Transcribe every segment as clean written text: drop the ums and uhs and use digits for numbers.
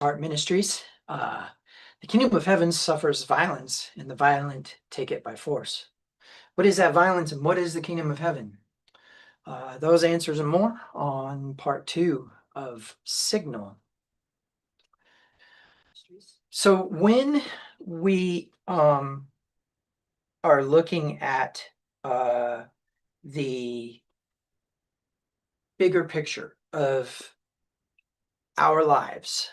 Heart Ministries. The kingdom of heaven suffers violence, and the violent take it by force. What is that violence, and what is the kingdom of heaven? Those answers and more on part 2 of Signal. So when we are looking at the bigger picture of our lives,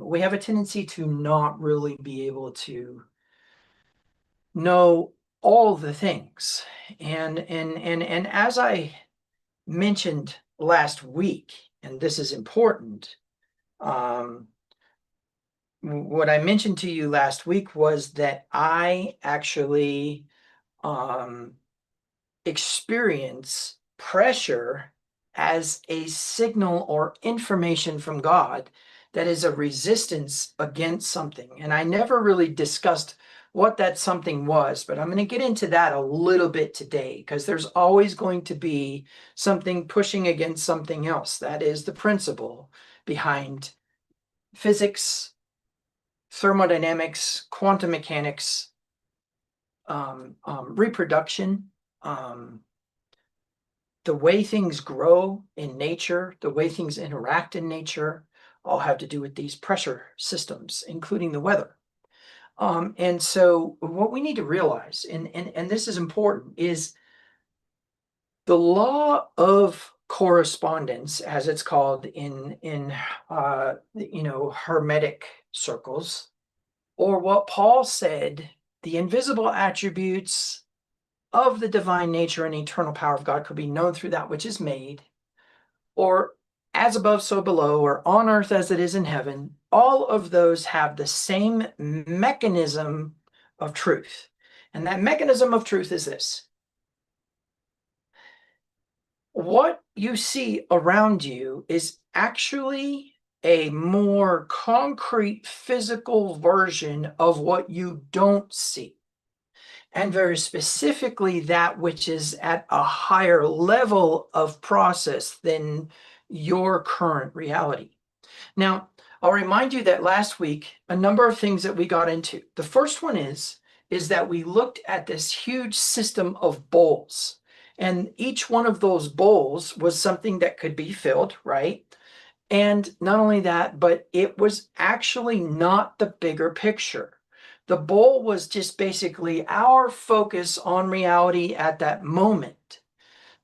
we have a tendency to not really be able to know all the things. And as I mentioned last week, and this is important, what I mentioned to you last week was that I actually experience pressure as a signal or information from God that is a resistance against something. And I never really discussed what that something was, but I'm going to get into that a little bit today because there's always going to be something pushing against something else. That is the principle behind physics, thermodynamics, quantum mechanics, reproduction, the way things grow in nature, the way things interact in nature, all have to do with these pressure systems, including the weather. And so what we need to realize, and this is important, is the law of correspondence, as it's called in Hermetic circles, or what Paul said, the invisible attributes of the divine nature and eternal power of God could be known through that which is made, or as above, so below, or on earth as it is in heaven. All of those have the same mechanism of truth. And that mechanism of truth is this: what you see around you is actually a more concrete physical version of what you don't see. And very specifically, that which is at a higher level of process than your current reality. Now, I'll remind you that last week, a number of things that we got into. The first one is that we looked at this huge system of bowls. And each one of those bowls was something that could be filled, right? And not only that, but it was actually not the bigger picture. The bowl was just basically our focus on reality at that moment.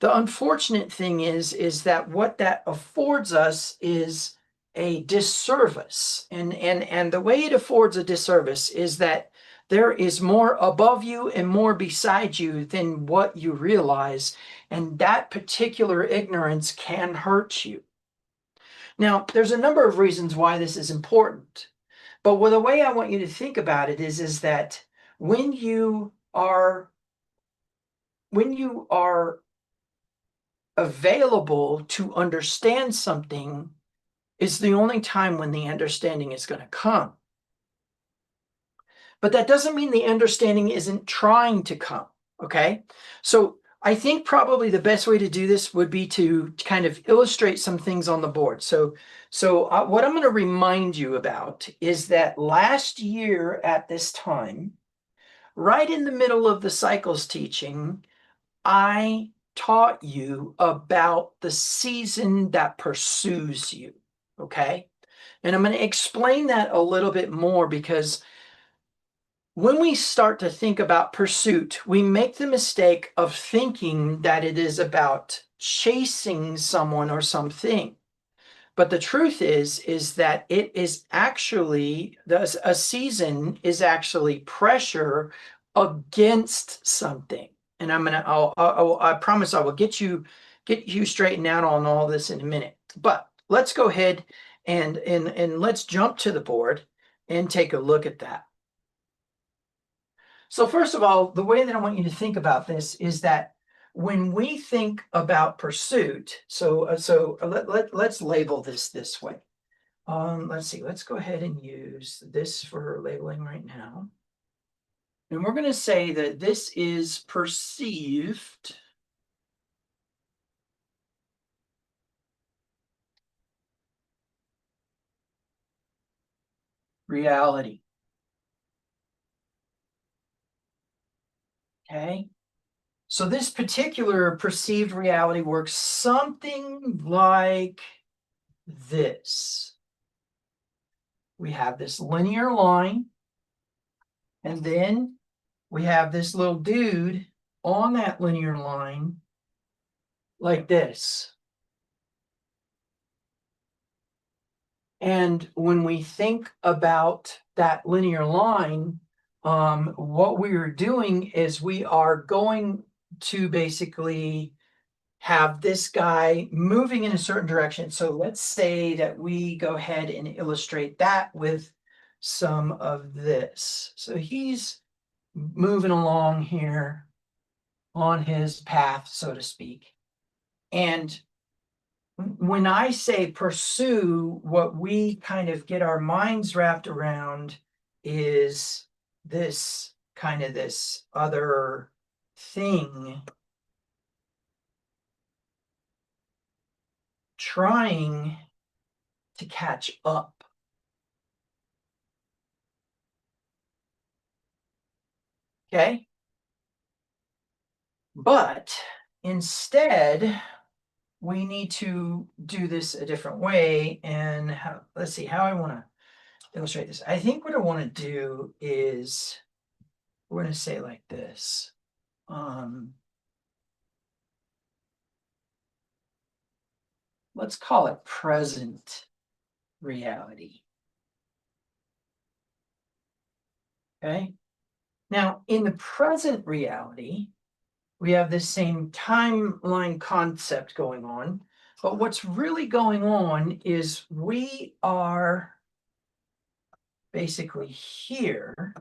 The unfortunate thing is that what that affords us is a disservice. And the way it affords a disservice is that there is more above you and more beside you than what you realize. And that particular ignorance can hurt you. Now, there's a number of reasons why this is important. But the way I want you to think about it is that when you are available to understand something, is the only time when the understanding is going to come. But that doesn't mean the understanding isn't trying to come, okay? So I think probably the best way to do this would be to kind of illustrate some things on the board. So what I'm going to remind you about is that last year at this time, right in the middle of the cycles teaching, I taught you about the season that pursues you, okay? And I'm going to explain that a little bit more because when we start to think about pursuit, we make the mistake of thinking that it is about chasing someone or something. But the truth is that it is actually, a season is actually pressure against something. And I promise I will get you straightened out on all this in a minute. But let's go ahead and let's jump to the board and take a look at that. So first of all, the way that I want you to think about this is that when we think about pursuit, let's label this way. Let's see, let's go ahead and use this for labeling right now. And we're going to say that this is perceived reality. Okay. So this particular perceived reality works something like this. We have this linear line, and then we have this little dude on that linear line like this. And when we think about that linear line, what we are doing is we are going to basically have this guy moving in a certain direction. So let's say that we go ahead and illustrate that with some of this. So he's moving along here on his path, so to speak. And when I say pursue, what we kind of get our minds wrapped around is this kind of this other thing trying to catch up. Okay. But instead, we need to do this a different way. And let's see how I want to illustrate this. I think what I want to do is we're going to say like this. Let's call it present reality. Okay. Now, in the present reality, we have this same timeline concept going on. But what's really going on is we are basically here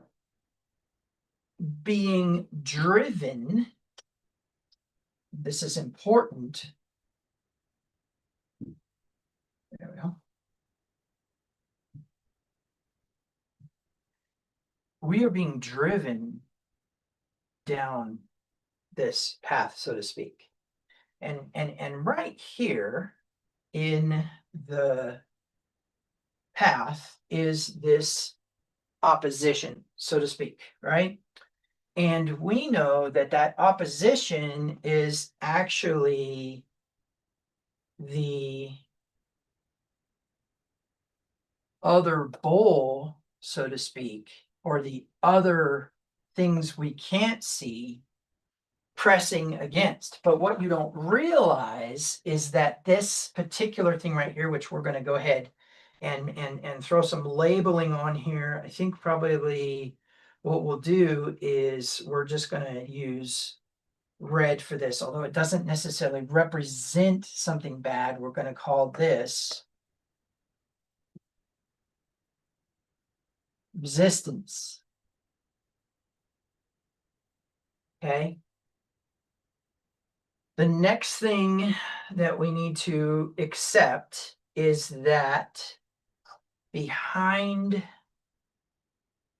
being driven. This is important. There we go. We are being driven down this path, so to speak. And right here in the path is this opposition, so to speak, right? And we know that that opposition is actually the other bowl, so to speak, or the other things we can't see pressing against. But what you don't realize is that this particular thing right here, which we're going to go ahead and throw some labeling on here, I think probably what we'll do is we're just going to use red for this, although it doesn't necessarily represent something bad. We're going to call this resistance. Okay. The next thing that we need to accept is that behind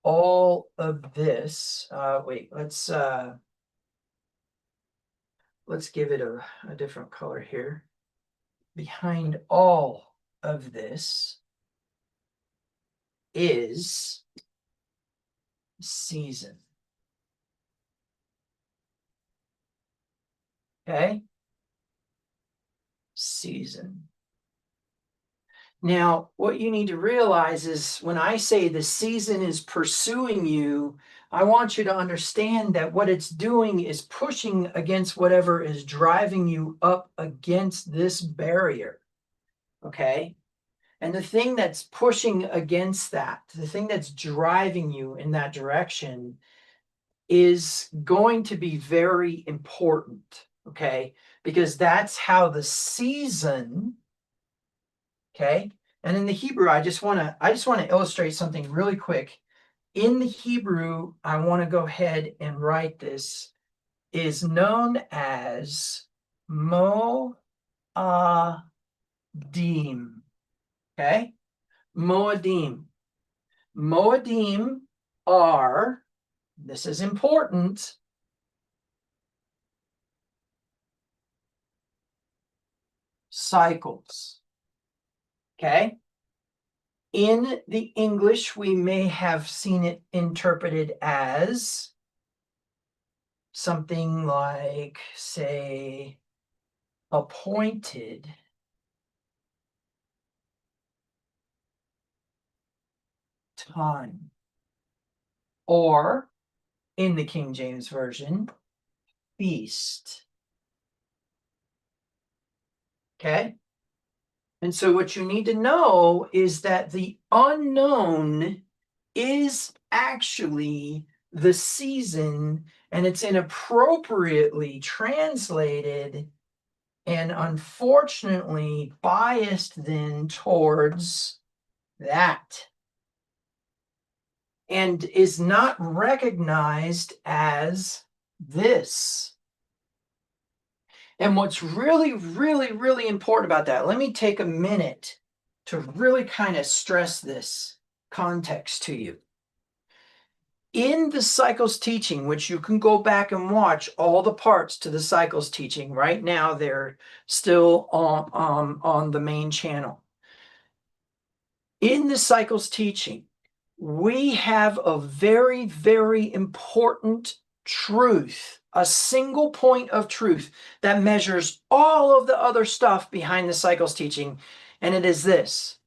all of this, wait, let's give it a different color here. Behind all of this is season. Okay? Season. Now, what you need to realize is when I say the season is pursuing you, I want you to understand that what it's doing is pushing against whatever is driving you up against this barrier. Okay? And the thing that's pushing against that, the thing that's driving you in that direction is going to be very important. Okay? Because that's how the season, okay. And in the Hebrew, I just want to illustrate something really quick. In the Hebrew, I want to go ahead and write this is known as Moadim. Okay? Moadim. Moadim are, this is important, cycles. Okay? In the English, we may have seen it interpreted as something like, say, appointed time. Or, in the King James Version, feast. Okay? And so what you need to know is that the unknown is actually the season, and it's inappropriately translated and unfortunately biased then towards that, and is not recognized as this. And what's really, really, really important about that, let me take a minute to really kind of stress this context to you. In the Cycles teaching, which you can go back and watch all the parts to the Cycles teaching, right now they're still on the main channel. In the Cycles teaching, we have a very, very important truth, a single point of truth that measures all of the other stuff behind the Cycles teaching, and it is this.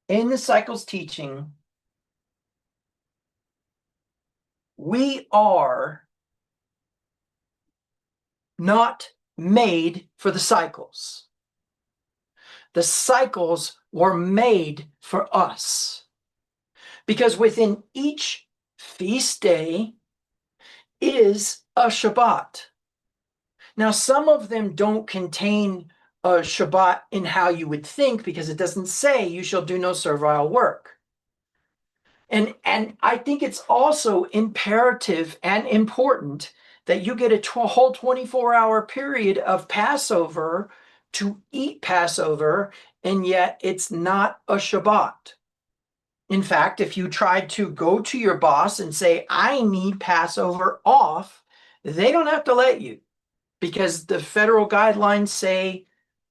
In the Cycles teaching, we are not made for the cycles. The cycles were made for us. Because within each feast day is a Shabbat. Now, some of them don't contain a Shabbat in how you would think, because it doesn't say you shall do no servile work. And I think it's also imperative and important that you get a whole 24-hour period of Passover to eat Passover, and yet it's not a Shabbat. In fact, if you tried to go to your boss and say, I need Passover off, they don't have to let you, because the federal guidelines say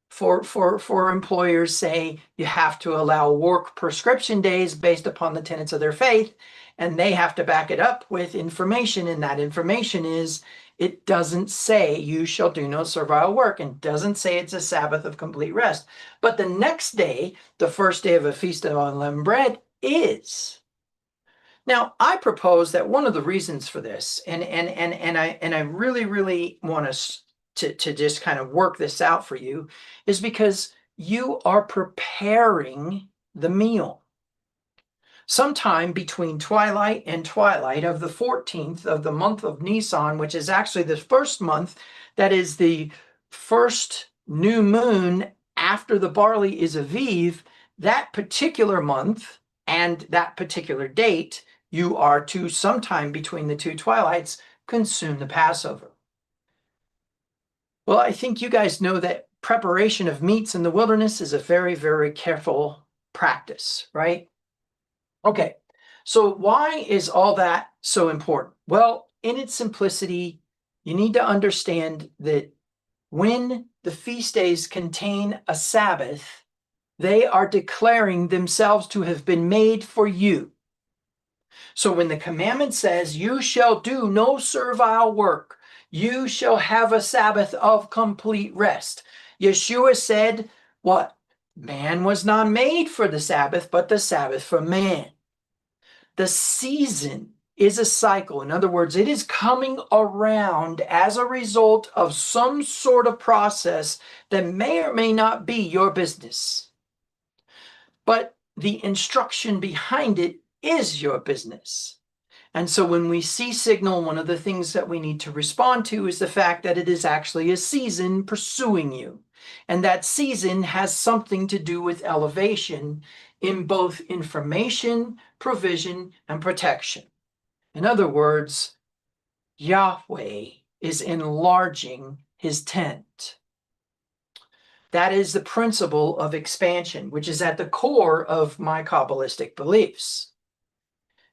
for employers say you have to allow work prescription days based upon the tenets of their faith, and they have to back it up with information, and that information is it doesn't say you shall do no servile work, and doesn't say it's a Sabbath of complete rest. But the next day, the first day of a feast of unleavened bread, is. Now, I propose that one of the reasons for this, and I really, really want us to just kind of work this out for you, is because you are preparing the meal. Sometime between twilight and twilight of the 14th of the month of Nisan, which is actually the first month, that is the first new moon after the barley is Aviv, that particular month and that particular date, you are to, sometime between the two twilights, consume the Passover. Well, I think you guys know that preparation of meats in the wilderness is a very, very careful practice, right? Okay, so why is all that so important? Well, in its simplicity, you need to understand that when the feast days contain a Sabbath, they are declaring themselves to have been made for you. So when the commandment says, you shall do no servile work, you shall have a Sabbath of complete rest. Yeshua said, what? Man was not made for the Sabbath, but the Sabbath for man. The season is a cycle. In other words, it is coming around as a result of some sort of process that may or may not be your business. But the instruction behind it is your business. And so when we see signal, one of the things that we need to respond to is the fact that it is actually a season pursuing you. And that season has something to do with elevation in both information, provision, and protection. In other words, Yahweh is enlarging his tent. That is the principle of expansion, which is at the core of my Kabbalistic beliefs.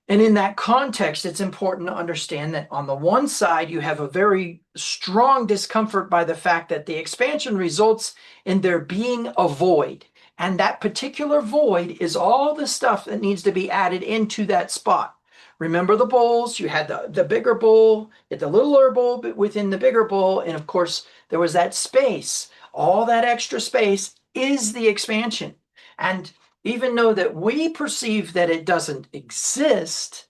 And in that context, it's important to understand that on the one side, you have a very strong discomfort by the fact that the expansion results in there being a void. And that particular void is all the stuff that needs to be added into that spot. Remember the bowls? You had the bigger bowl, the littler bowl within the bigger bowl. And of course, there was that space. All that extra space is the expansion. And even though that we perceive that it doesn't exist,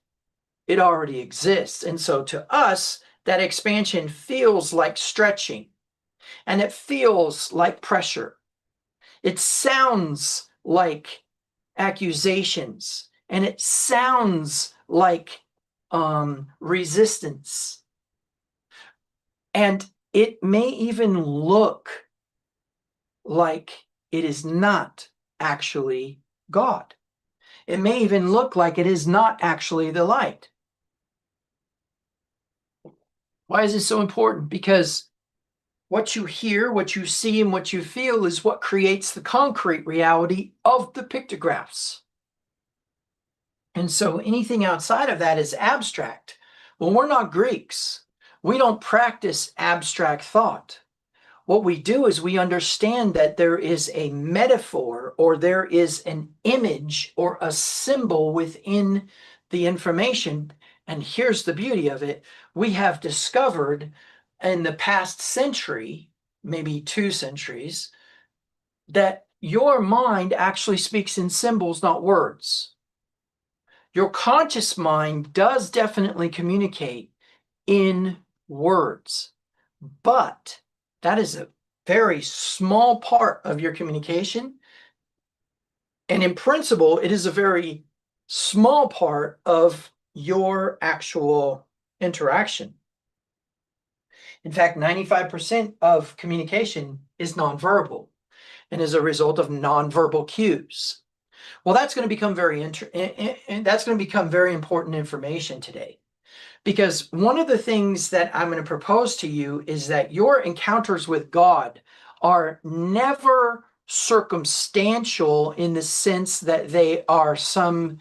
it already exists. And so to us, that expansion feels like stretching and it feels like pressure. It sounds like accusations and it sounds like resistance. And it may even look like it is not actually God. It may even look like it is not actually the light. Why is this so important? Because what you hear, what you see, and what you feel is what creates the concrete reality of the pictographs. And so anything outside of that is abstract. Well, we're not Greeks. We don't practice abstract thought. What we do is we understand that there is a metaphor or there is an image or a symbol within the information. And here's the beauty of it. We have discovered in the past century, maybe 2 centuries, that your mind actually speaks in symbols, not words. Your conscious mind does definitely communicate in words, but that is a very small part of your communication. And in principle, it is a very small part of your actual interaction. In fact, 95% of communication is nonverbal and is a result of nonverbal cues. Well, that's going to become very important information today. Because one of the things that I'm going to propose to you is that your encounters with God are never circumstantial in the sense that they are some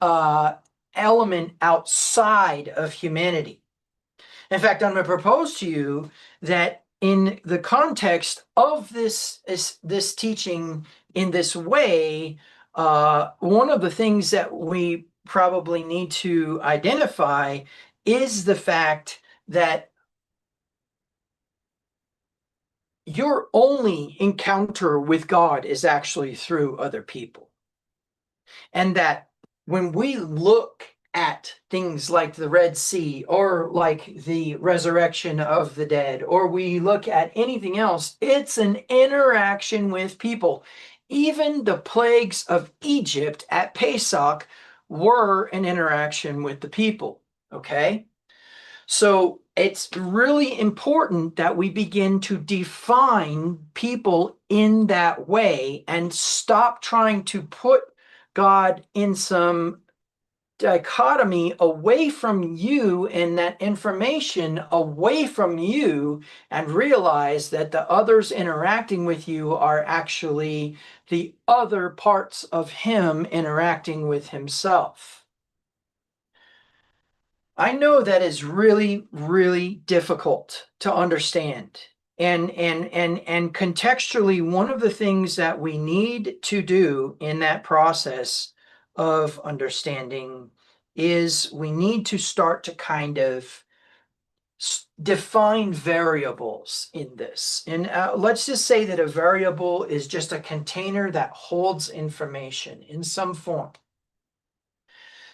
element outside of humanity. In fact, I'm going to propose to you that in the context of this teaching in this way, one of the things that we probably need to identify is the fact that your only encounter with God is actually through other people. And that when we look at things like the Red Sea or like the resurrection of the dead, or we look at anything else, it's an interaction with people. Even the plagues of Egypt at Pesach were an interaction with the people, okay? So it's really important that we begin to define people in that way and stop trying to put God in some dichotomy away from you and that information away from you and realize that the others interacting with you are actually the other parts of him interacting with himself. I know that is really, really difficult to understand. And contextually, one of the things that we need to do in that process of understanding is we need to start to kind of define variables in this. And let's just say that a variable is just a container that holds information in some form.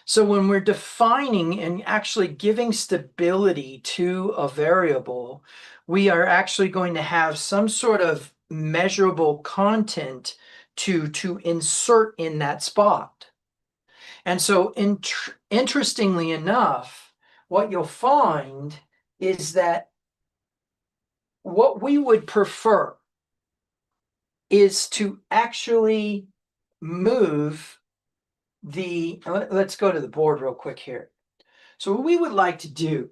So when we're defining and actually giving stability to a variable, we are actually going to have some sort of measurable content to insert in that spot. And so interestingly enough, what you'll find is that what we would prefer is to actually move let's go to the board real quick here. So what we would like to do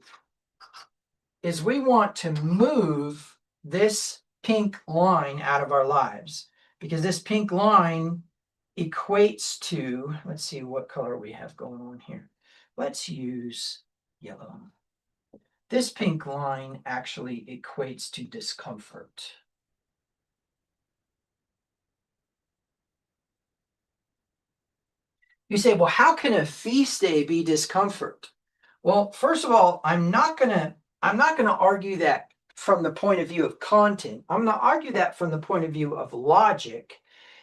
is we want to move this pink line out of our lives because this pink line equates to, let's see what color we have going on here. Let's use yellow. This pink line actually equates to discomfort. You say, well, how can a feast day be discomfort? Well, first of all, I'm not gonna argue that from the point of view of content. I'm gonna argue that from the point of view of logic.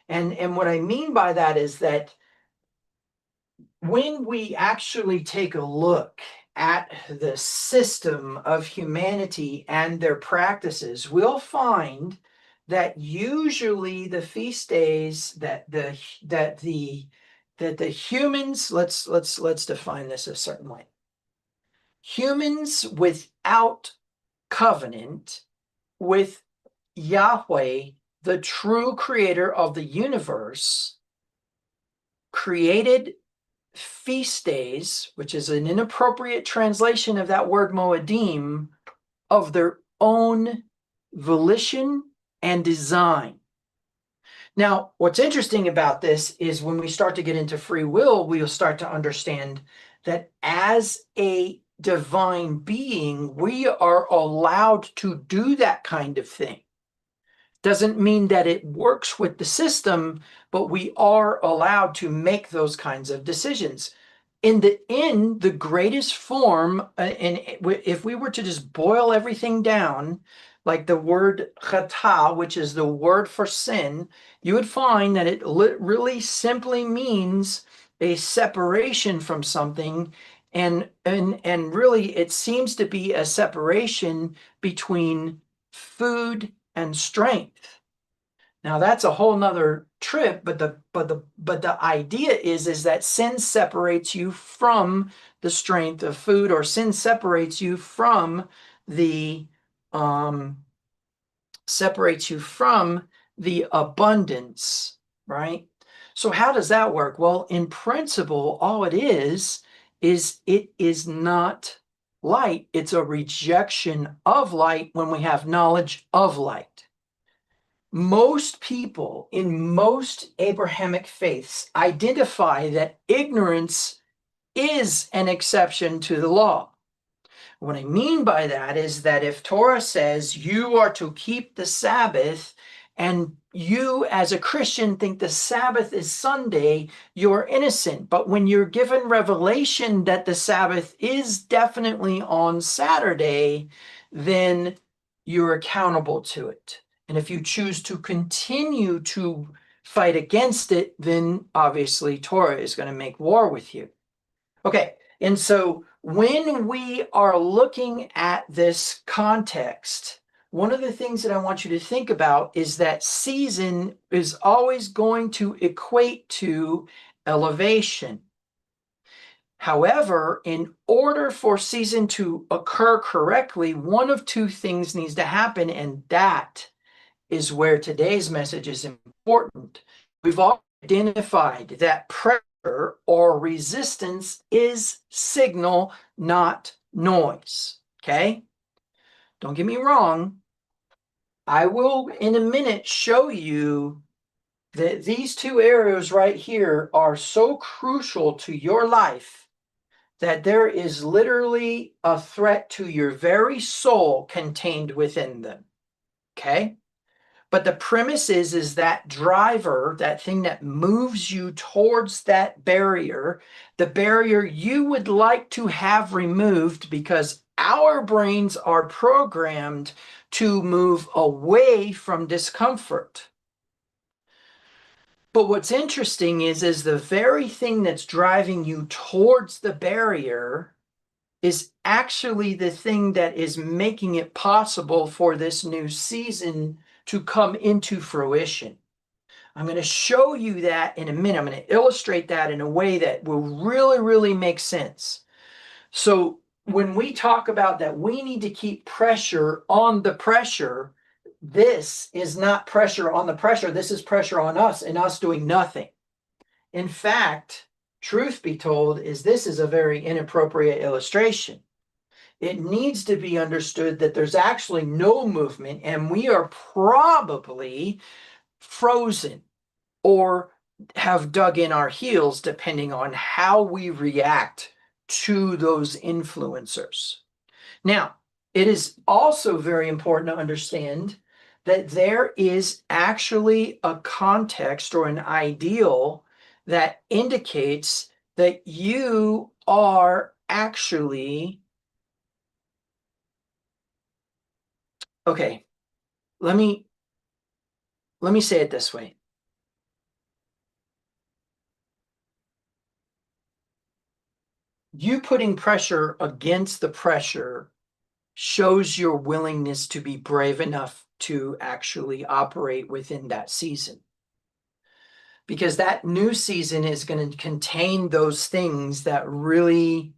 And what I mean by that is that when we actually take a look at the system of humanity and their practices, we'll find that usually the feast days that the humans, let's define this a certain way. Humans without covenant with Yahweh, the true creator of the universe, created feast days, which is an inappropriate translation of that word Moedim, of their own volition and design. Now, what's interesting about this is when we start to get into free will, we'll start to understand that as a divine being, we are allowed to do that kind of thing. Doesn't mean that it works with the system, but we are allowed to make those kinds of decisions. In the greatest form, and if we were to just boil everything down, like the word chata, which is the word for sin, you would find that it really simply means a separation from something, and really it seems to be a separation between food and strength. Now that's a whole nother trip, but the idea is that sin separates you from the strength of food, or sin separates you from the um abundance, right? So how does that work? Well, in principle, all it is it is not light. It's a rejection of light when we have knowledge of light. Most people in most Abrahamic faiths identify that ignorance is an exception to the law. What I mean by that is that if Torah says you are to keep the Sabbath, and you as a Christian think the Sabbath is Sunday, you're innocent. But when you're given revelation that the Sabbath is definitely on Saturday, then you're accountable to it. And if you choose to continue to fight against it, then obviously Torah is going to make war with you. Okay, and so when we are looking at this context, one of the things that I want you to think about is that season is always going to equate to elevation. However, in order for season to occur correctly, one of two things needs to happen, and that is where today's message is important. We've all identified that pressure or resistance is signal, not noise. Okay? Don't get me wrong. I will, in a minute, show you that these two areas right here are so crucial to your life that there is literally a threat to your very soul contained within them. Okay? But the premise is that driver, that thing that moves you towards that barrier, the barrier you would like to have removed, because our brains are programmed to move away from discomfort. But what's interesting is the very thing that's driving you towards the barrier is actually the thing that is making it possible for this new season to come into fruition. I'm going to show you that in a minute. I'm going to illustrate that in a way that will really make sense. So when we talk about that we need to keep pressure on the pressure, this is not pressure on the pressure. This is pressure on us and us doing nothing. In fact, truth be told, this is a very inappropriate illustration. It needs to be understood that there's actually no movement, and we are probably frozen or have dug in our heels, depending on how we react to those influencers. Now, it is also very important to understand that there is actually a context or an ideal that indicates that you are actually, okay, let me say it this way. You putting pressure against the pressure shows your willingness to be brave enough to actually operate within that season. Because that new season is going to contain those things that really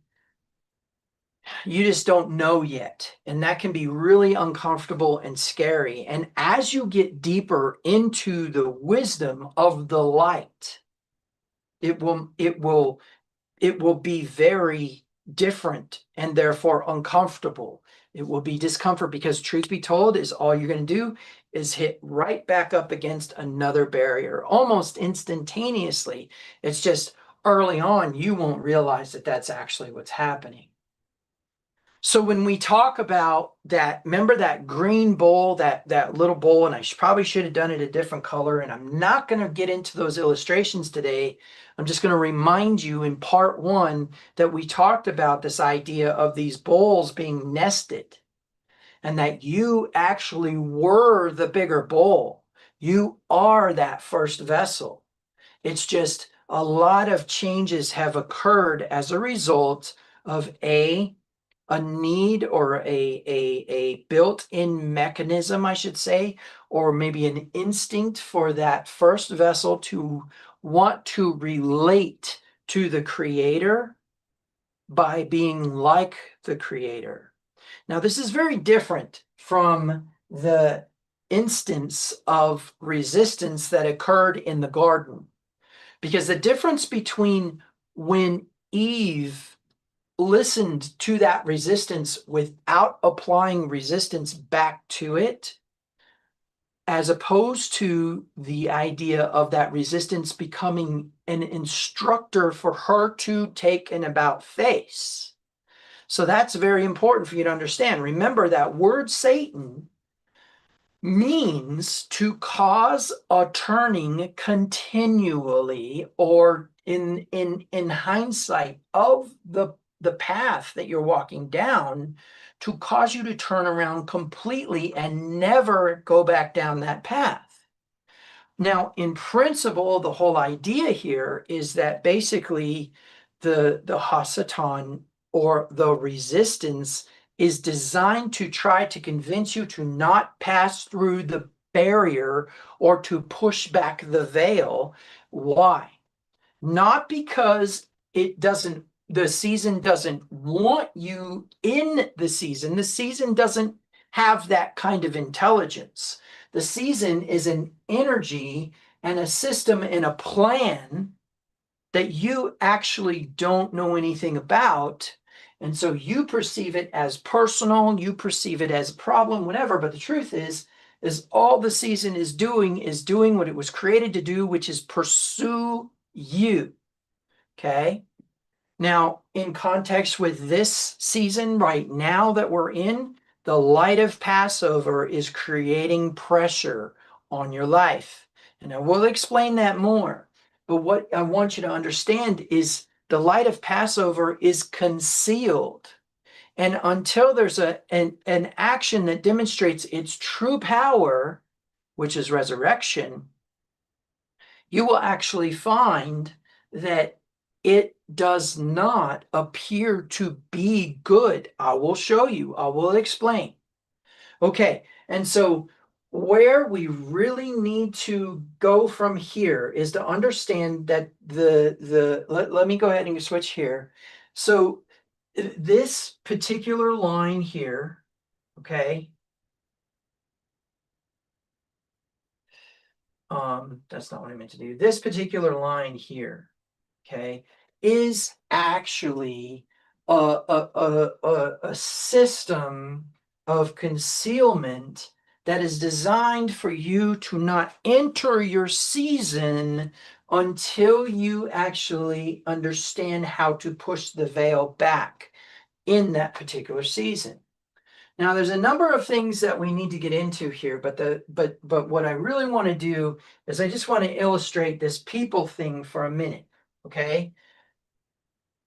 you just don't know yet. And that can be really uncomfortable and scary. And as you get deeper into the wisdom of the light, it will be very different and therefore uncomfortable. It will be discomfort because, truth be told, is all you're going to do is hit right back up against another barrier almost instantaneously. It's just early on, you won't realize that that's actually what's happening. So when we talk about that, remember that green bowl, that little bowl, and probably should have done it a different color, and I'm not going to get into those illustrations today. I'm just going to remind you in part one that we talked about this idea of these bowls being nested and that you actually were the bigger bowl. You are that first vessel. It's just a lot of changes have occurred as a result of a need or a built-in mechanism, I should say, or maybe an instinct for that first vessel to want to relate to the creator by being like the creator. Now, this is very different from the instance of resistance that occurred in the garden, because the difference between when Eve listened to that resistance without applying resistance back to it, as opposed to the idea of that resistance becoming an instructor for her to take an about face. So that's very important for you to understand. Remember that word Satan means to cause a turning continually, or in hindsight of the path that you're walking down, to cause you to turn around completely and never go back down that path. Now, in principle, the whole idea here is that basically the Hasatan, or the resistance, is designed to try to convince you to not pass through the barrier or to push back the veil. Why? Not because the season doesn't want you in the season. The season doesn't have that kind of intelligence. The season is an energy and a system and a plan that you actually don't know anything about. And so you perceive it as personal, you perceive it as a problem, whatever. But the truth is all the season is doing what it was created to do, which is pursue you. Okay. Now, in context with this season right now that we're in, the light of Passover is creating pressure on your life. And I will explain that more. But what I want you to understand is the light of Passover is concealed. And until there's an action that demonstrates its true power, which is resurrection, you will actually find that it does not appear to be good. I will show you. I will explain. Okay, and so where we really need to go from here is to understand that let me go ahead and switch here. So this particular line here, okay, that's not what I meant to do. This particular line here, okay, is actually a system of concealment that is designed for you to not enter your season until you actually understand how to push the veil back in that particular season. Now, there's a number of things that we need to get into here, but what I really want to do is I just want to illustrate this people thing for a minute, okay?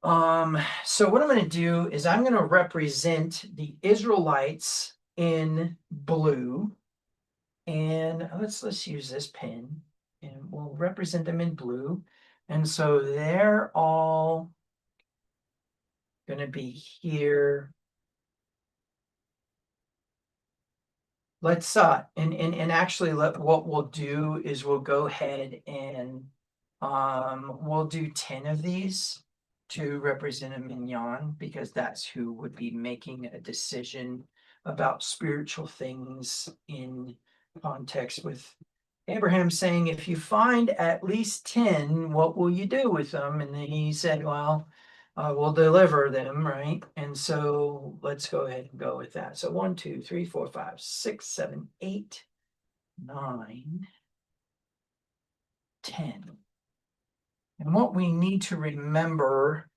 So what I'm going to do is I'm going to represent the Israelites in blue, and let's use this pen, and we'll represent them in blue. And so they're all going to be here. Let's and actually what we'll do is we'll go ahead and we'll do 10 of these to represent a mignon, because that's who would be making a decision about spiritual things in context with Abraham saying, if you find at least 10, what will you do with them? And then he said, well, we'll deliver them, right? And so let's go ahead and go with that. So 1, 2, 3, 4, 5, 6, 7, 8, 9, 10. And what we need to remember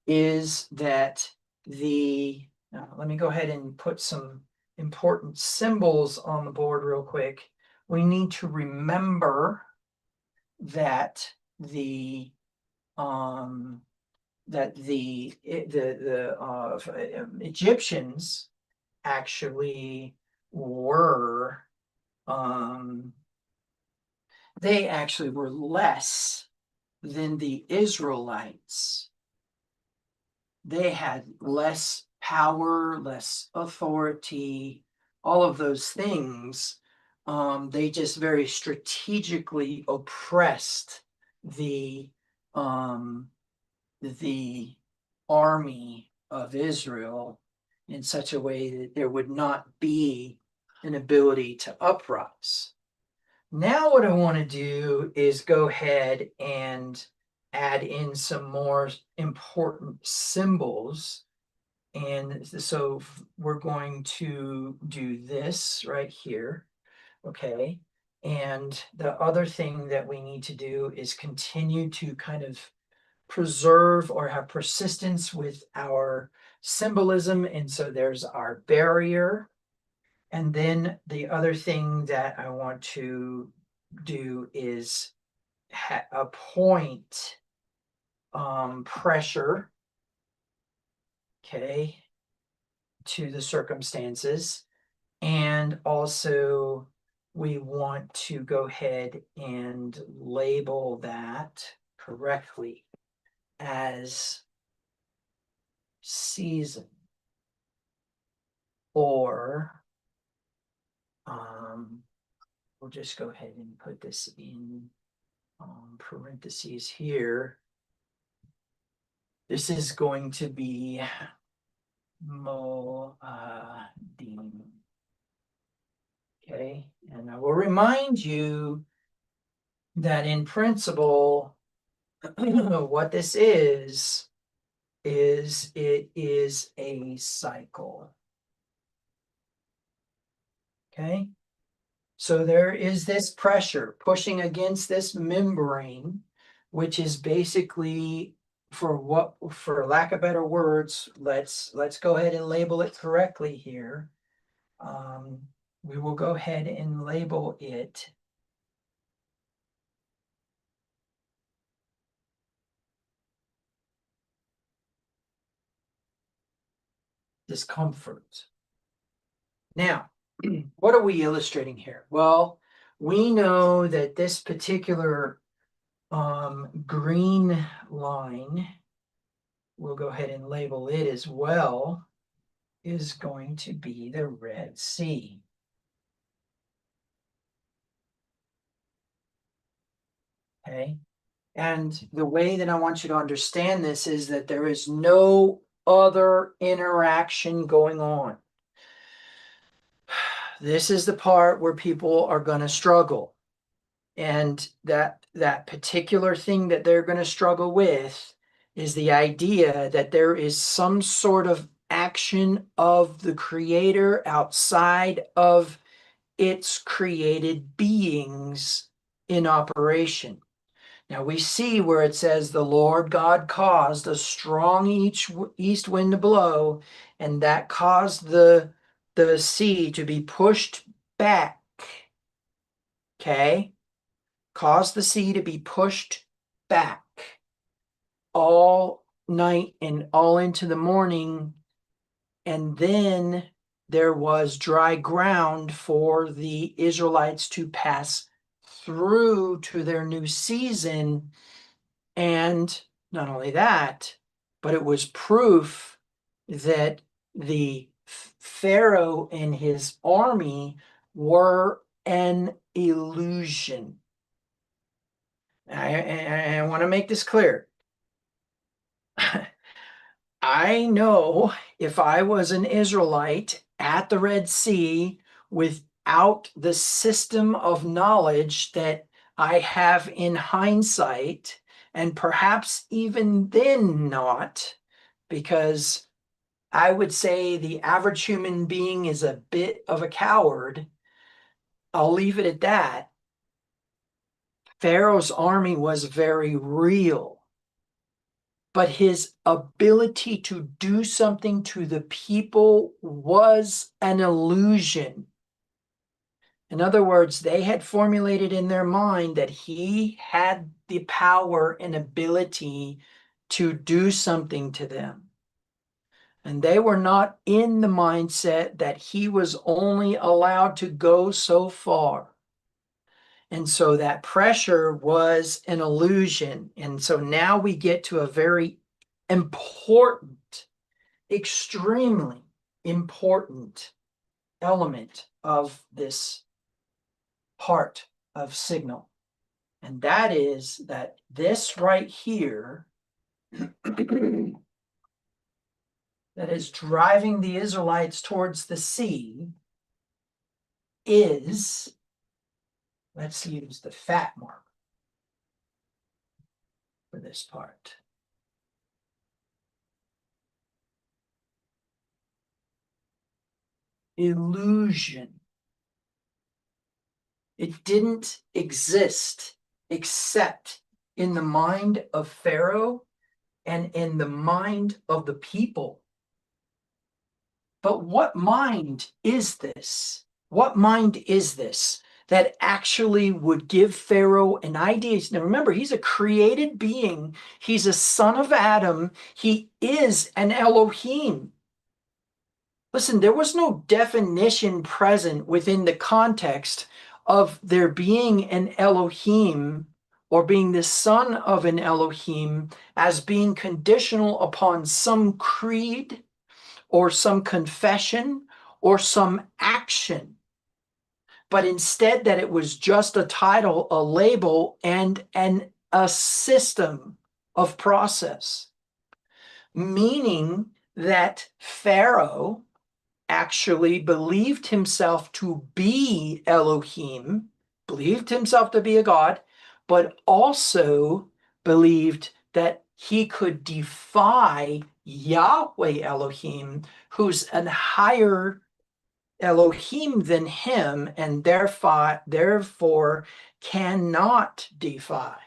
is that let me go ahead and put some important symbols on the board real quick. We need to remember that the Egyptians actually were they actually were less than the Israelites. They had less power, less authority, all of those things. They just very strategically oppressed the the army of Israel in such a way that there would not be an ability to uprise. Now what I want to do is go ahead and add in some more important symbols. And so we're going to do this right here, okay? And the other thing that we need to do is continue to kind of preserve or have persistence with our symbolism. And so there's our barrier. And then the other thing that I want to do is appoint pressure, okay, to the circumstances. And also we want to go ahead and label that correctly as season, or we'll just go ahead and put this in parentheses here. This is going to be Modim. Okay, and I will remind you that in principle, what this is it is a cycle. Okay, so there is this pressure pushing against this membrane, which is basically, for lack of better words, let's go ahead and label it correctly here. We will go ahead and label it discomfort. Now, what are we illustrating here? Well, we know that this particular green line, we'll go ahead and label it as well, is going to be the Red Sea. Okay, and the way that I want you to understand this is that there is no other interaction going on. This is the part where people are going to struggle. And that particular thing that they're going to struggle with is the idea that there is some sort of action of the creator outside of its created beings in operation. Now we see where it says the Lord God caused a strong east wind to blow, and that caused the the sea to be pushed back. Okay? Caused the sea to be pushed back all night and all into the morning. And then there was dry ground for the Israelites to pass through to their new season. And not only that, but it was proof that the Pharaoh and his army were an illusion. I want to make this clear. I know if I was an Israelite at the Red Sea without the system of knowledge that I have in hindsight, and perhaps even then not, because I would say the average human being is a bit of a coward. I'll leave it at that. Pharaoh's army was very real, but his ability to do something to the people was an illusion. In other words, they had formulated in their mind that he had the power and ability to do something to them. And they were not in the mindset that he was only allowed to go so far. And so that pressure was an illusion. And so now we get to a very important, extremely important element of this part of signal. And that is that this right here that is driving the Israelites towards the sea is, let's use the fat mark for this part. Illusion. It didn't exist except in the mind of Pharaoh and in the mind of the people. But what mind is this? What mind is this that actually would give Pharaoh an idea? Now remember, he's a created being. He's a son of Adam. He is an Elohim. Listen, there was no definition present within the context of there being an Elohim or being the son of an Elohim as being conditional upon some creed or some confession or some action, but instead that it was just a title, a label, and a system of process, meaning that Pharaoh actually believed himself to be Elohim, believed himself to be a god, but also believed that he could defy Yahweh Elohim, who's a higher Elohim than him, and therefore cannot defy.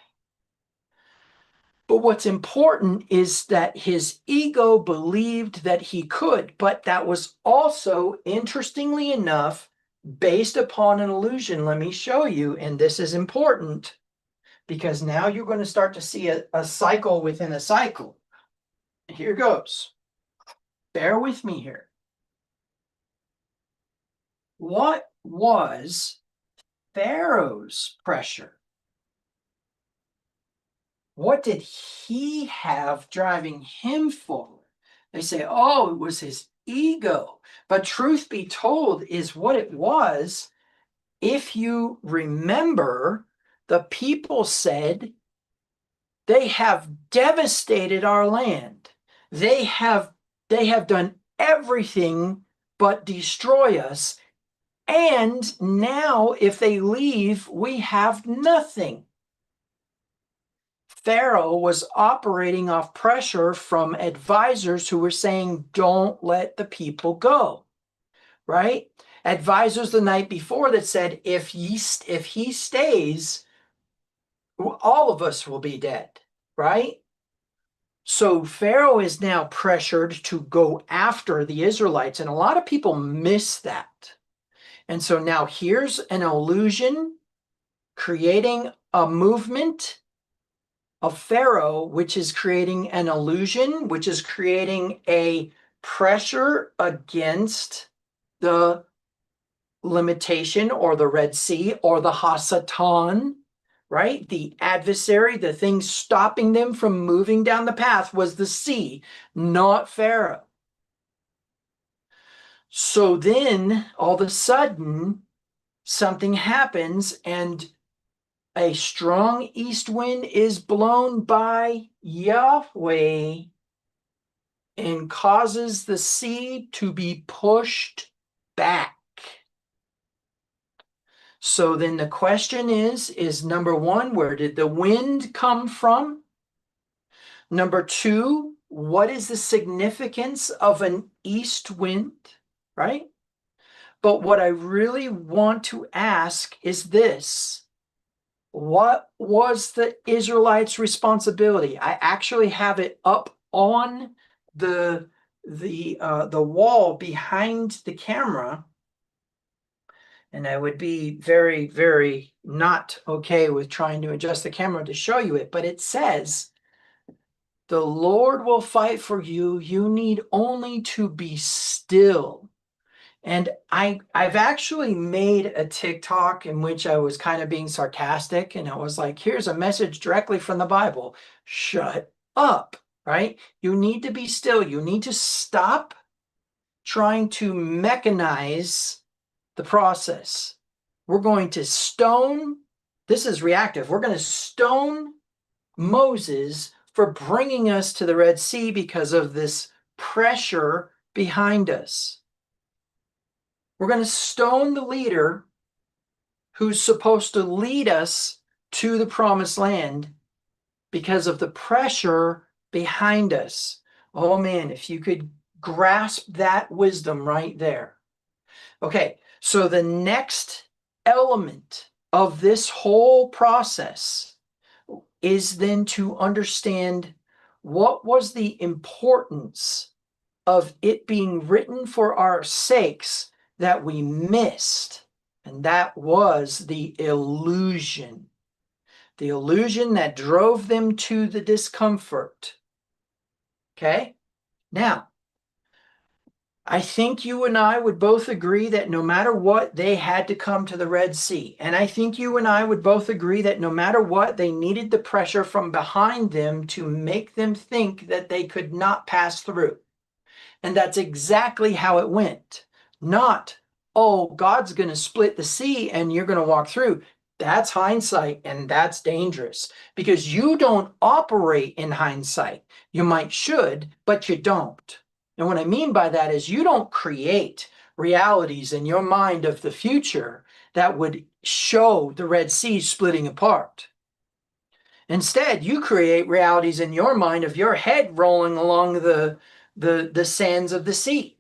But what's important is that his ego believed that he could, but that was also, interestingly enough, based upon an illusion. Let me show you, and this is important because now you're going to start to see a cycle within a cycle. Here goes. Bear with me here. What was Pharaoh's pressure? What did he have driving him forward? They say, oh, it was his ego. But truth be told is what it was. If you remember, the people said, they have devastated our land. They have done everything but destroy us. And now if they leave, we have nothing. Pharaoh was operating off pressure from advisors who were saying, don't let the people go, right? Advisors the night before that said, if he stays, all of us will be dead, right? So Pharaoh is now pressured to go after the Israelites, and a lot of people miss that. And so now here's an illusion creating a movement of Pharaoh, which is creating an illusion, which is creating a pressure against the limitation or the Red Sea or the Hasatan, right? The adversary, the thing stopping them from moving down the path was the sea, not Pharaoh. So then all of a sudden, something happens and a strong east wind is blown by Yahweh and causes the sea to be pushed back. So then the question is number one, where did the wind come from? Number two, what is the significance of an east wind, right? But what I really want to ask is this. What was the Israelites' responsibility? I actually have it up on the wall behind the camera, and I would be very, very not okay with trying to adjust the camera to show you it, but it says, "The Lord will fight for you. You need only to be still." And I've actually made a TikTok in which I was kind of being sarcastic, and I was like, here's a message directly from the Bible. Shut up, right? You need to be still. You need to stop trying to mechanize the process. We're going to stone, this is reactive. We're going to stone Moses for bringing us to the Red Sea because of this pressure behind us. We're going to stone the leader who's supposed to lead us to the promised land because of the pressure behind us. Oh man, if you could grasp that wisdom right there. Okay, so the next element of this whole process is then to understand what was the importance of it being written for our sakes that we missed. And that was the illusion that drove them to the discomfort. Okay? Now, I think you and I would both agree that no matter what, they had to come to the Red Sea. And I think you and I would both agree that no matter what, they needed the pressure from behind them to make them think that they could not pass through. And that's exactly how it went. Not, oh, God's going to split the sea and you're going to walk through. That's hindsight, and that's dangerous because you don't operate in hindsight. You might should, but you don't. And what I mean by that is you don't create realities in your mind of the future that would show the Red Sea splitting apart. Instead, you create realities in your mind of your head rolling along the sands of the sea.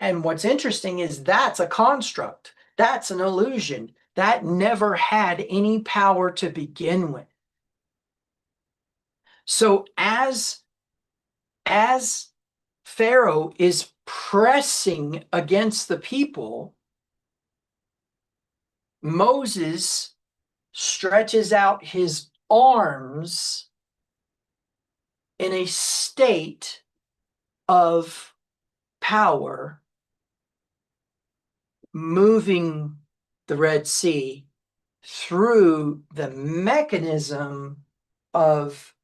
And what's interesting is that's a construct. That's an illusion. That never had any power to begin with. So as Pharaoh is pressing against the people, Moses stretches out his arms in a state of power, moving the Red Sea through the mechanism of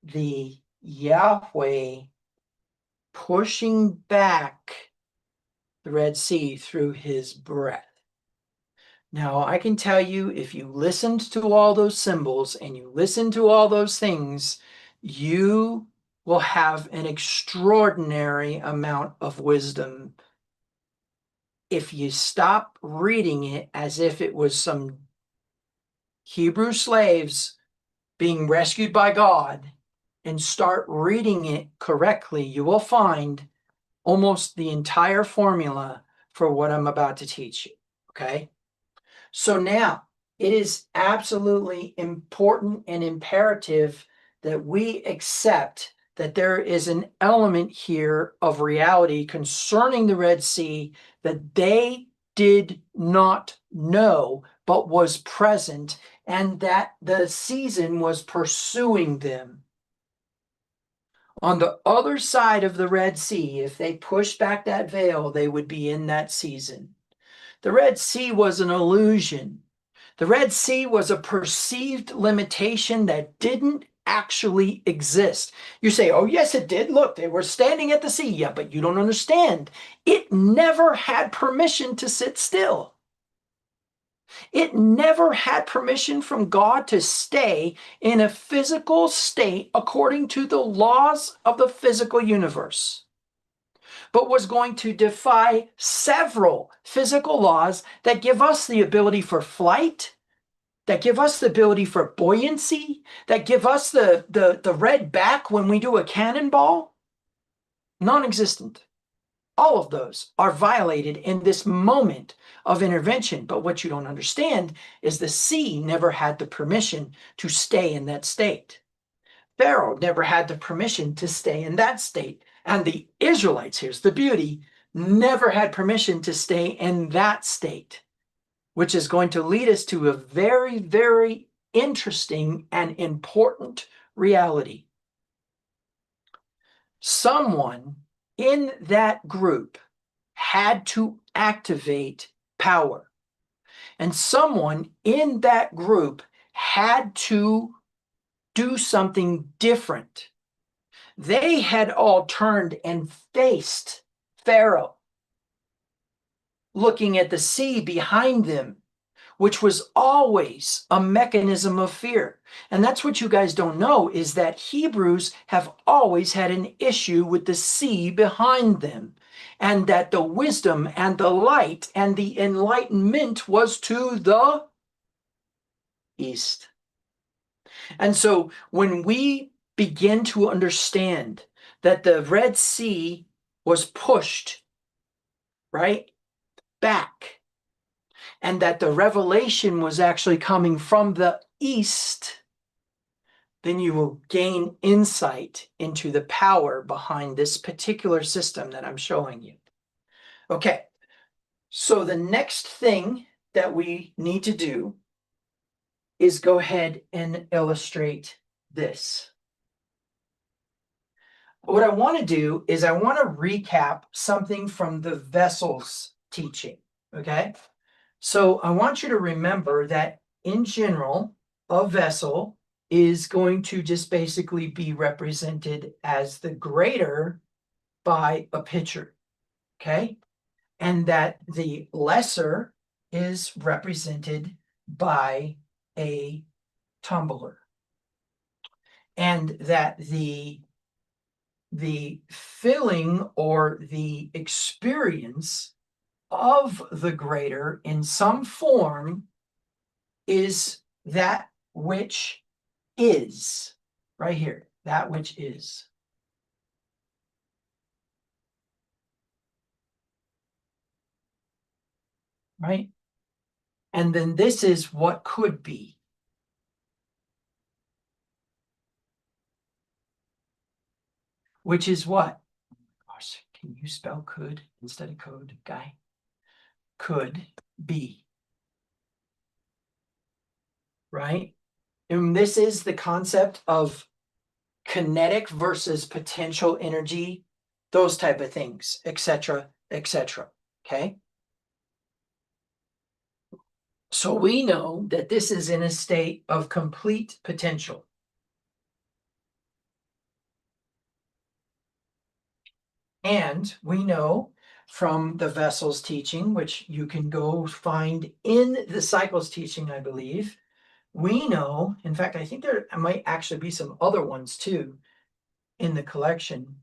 the Yahweh pushing back the Red Sea through his breath. Now, I can tell you, if you listened to all those symbols and you listen to all those things, you will have an extraordinary amount of wisdom if you stop reading it as if it was some Hebrew slaves being rescued by God and start reading it correctly. You will find almost the entire formula for what I'm about to teach you. Okay? So now it is absolutely important and imperative that we accept that there is an element here of reality concerning the Red Sea that they did not know, but was present, and that the season was pursuing them. On the other side of the Red Sea, if they pushed back that veil, they would be in that season. The Red Sea was an illusion. The Red Sea was a perceived limitation that didn't actually exist. You say, oh, yes, it did. Look, they were standing at the sea. Yeah, but you don't understand. It never had permission to sit still. It never had permission from God to stay in a physical state according to the laws of the physical universe, but was going to defy several physical laws that give us the ability for flight, that give us the ability for buoyancy, that give us the red back when we do a cannonball. Non-existent. All of those are violated in this moment of intervention. But what you don't understand is the sea never had the permission to stay in that state. Pharaoh never had the permission to stay in that state. And the Israelites, here's the beauty, never had permission to stay in that state, which is going to lead us to a very, very interesting and important reality. Someone in that group had to activate power. And someone in that group had to do something different. They had all turned and faced Pharaoh, looking at the sea behind them, which was always a mechanism of fear. And that's what you guys don't know, is that Hebrews have always had an issue with the sea behind them, and that the wisdom and the light and the enlightenment was to the east. And so when we begin to understand that the Red Sea was pushed, right, back, and that the revelation was actually coming from the east, then you will gain insight into the power behind this particular system that I'm showing you. Okay, so the next thing that we need to do is go ahead and illustrate this. What I want to do is I want to recap something from the vessels teaching, okay? So I want you to remember that in general, a vessel is going to just basically be represented as the greater by a pitcher, okay? And that the lesser is represented by a tumbler. And that the feeling or the experience of the greater in some form is that which is, right here, that which is. Right? And then this is what could be. Which is what? Gosh, can you spell could instead of code, guy? Could be. Right? And this is the concept of kinetic versus potential energy, those type of things, etc., etc. Okay? So we know that this is in a state of complete potential. And we know from the vessels teaching, which you can go find in the cycles teaching, I believe, we know, in fact, I think there might actually be some other ones too in the collection.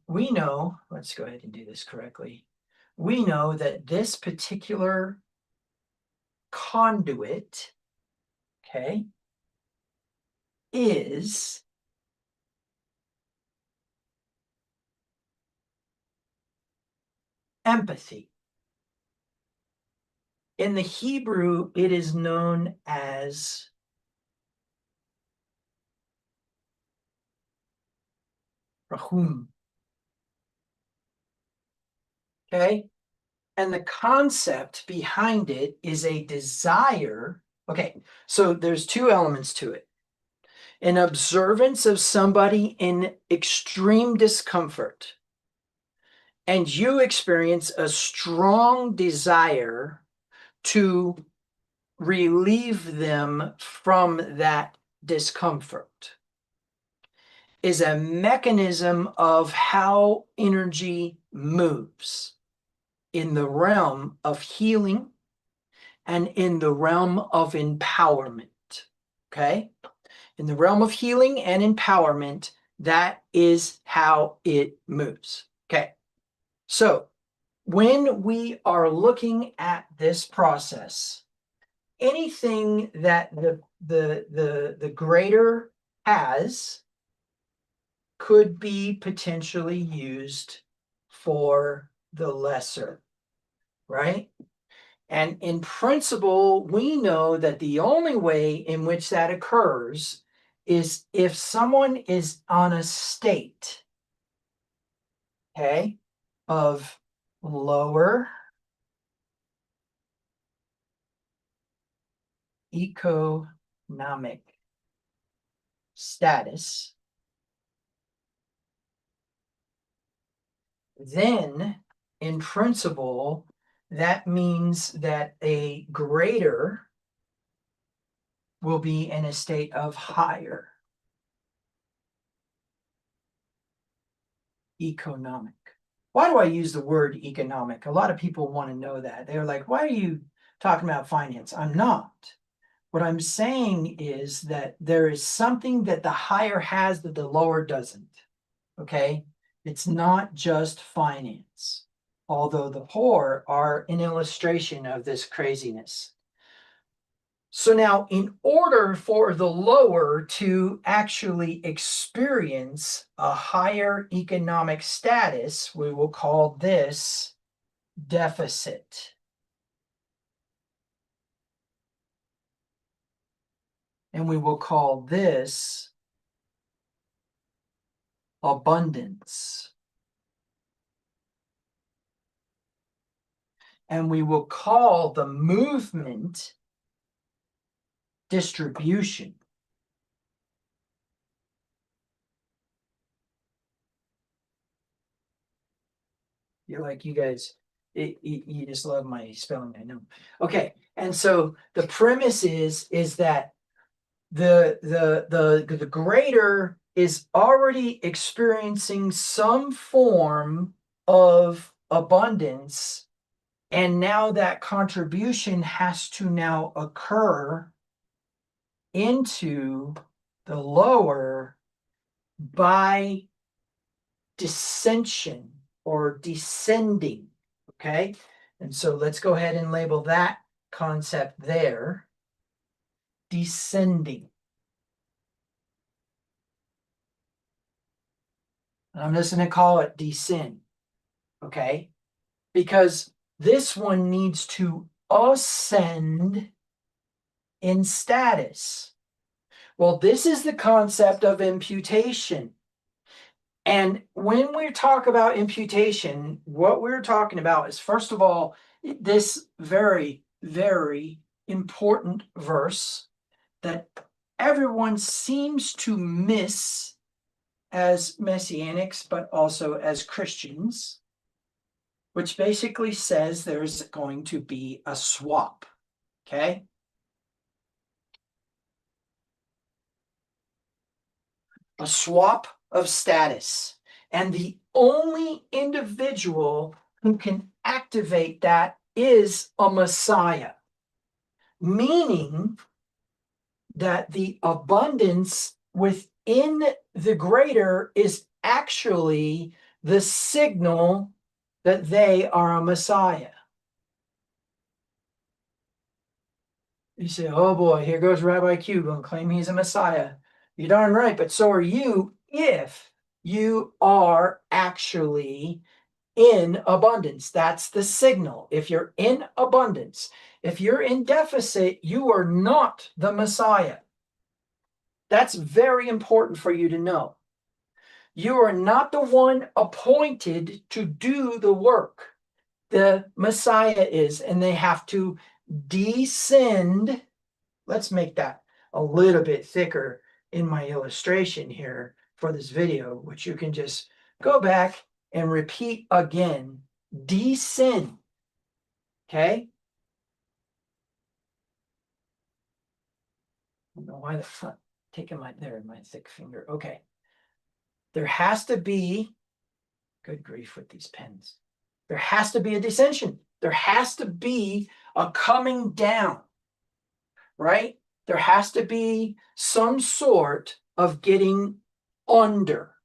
We know, let's go ahead and do this correctly. We know that this particular conduit, okay, is empathy. In the Hebrew, it is known as Rahum. Okay. And the concept behind it is a desire. Okay. So there's two elements to it: an observance of somebody in extreme discomfort, and you experience a strong desire to relieve them from that discomfort, is a mechanism of how energy moves in the realm of healing and in the realm of empowerment. Okay? In the realm of healing and empowerment, that is how it moves. Okay. So when we are looking at this process, anything that the greater has could be potentially used for the lesser, right? And in principle, we know that the only way in which that occurs is if someone is on a state, okay, of lower economic status, then in principle, that means that a greater will be in a state of higher economic. Why do I use the word economic? A lot of people want to know that. They're like, why are you talking about finance? I'm not. What I'm saying is that there is something that the higher has that the lower doesn't. Okay? It's not just finance, although the poor are an illustration of this craziness. So now, in order for the lower to actually experience a higher economic status, we will call this deficit. And we will call this abundance. And we will call the movement distribution. You're like, you guys, you just love my spelling, I know. Okay, and so the premise is that the greater is already experiencing some form of abundance, and now that contribution has to now occur into the lower by dissension or descending. Okay, and so let's go ahead and label that concept there, descending. I'm just going to call it descend, okay? Because this one needs to ascend in status. Well, this is the concept of imputation. And when we talk about imputation, what we're talking about is, first of all, this very, very important verse that everyone seems to miss as Messianics, but also as Christians, which basically says there's going to be a swap, okay? A swap of status. And the only individual who can activate that is a Messiah, meaning that the abundance within the greater is actually the signal that they are a Messiah. You say, oh boy, here goes Rabbi Q going to claim he's a Messiah. You're darn right, but so are you if you are actually in abundance. That's the signal. If you're in abundance, if you're in deficit, you are not the Messiah. That's very important for you to know. You are not the one appointed to do the work. The Messiah is, and they have to descend. Let's make that a little bit thicker in my illustration here for this video, which you can just go back and repeat again. Descend. Okay? I don't know why that's not taking my thick finger. Okay. There has to be, good grief with these pens. There has to be a descension. There has to be a coming down, right? There has to be some sort of getting under.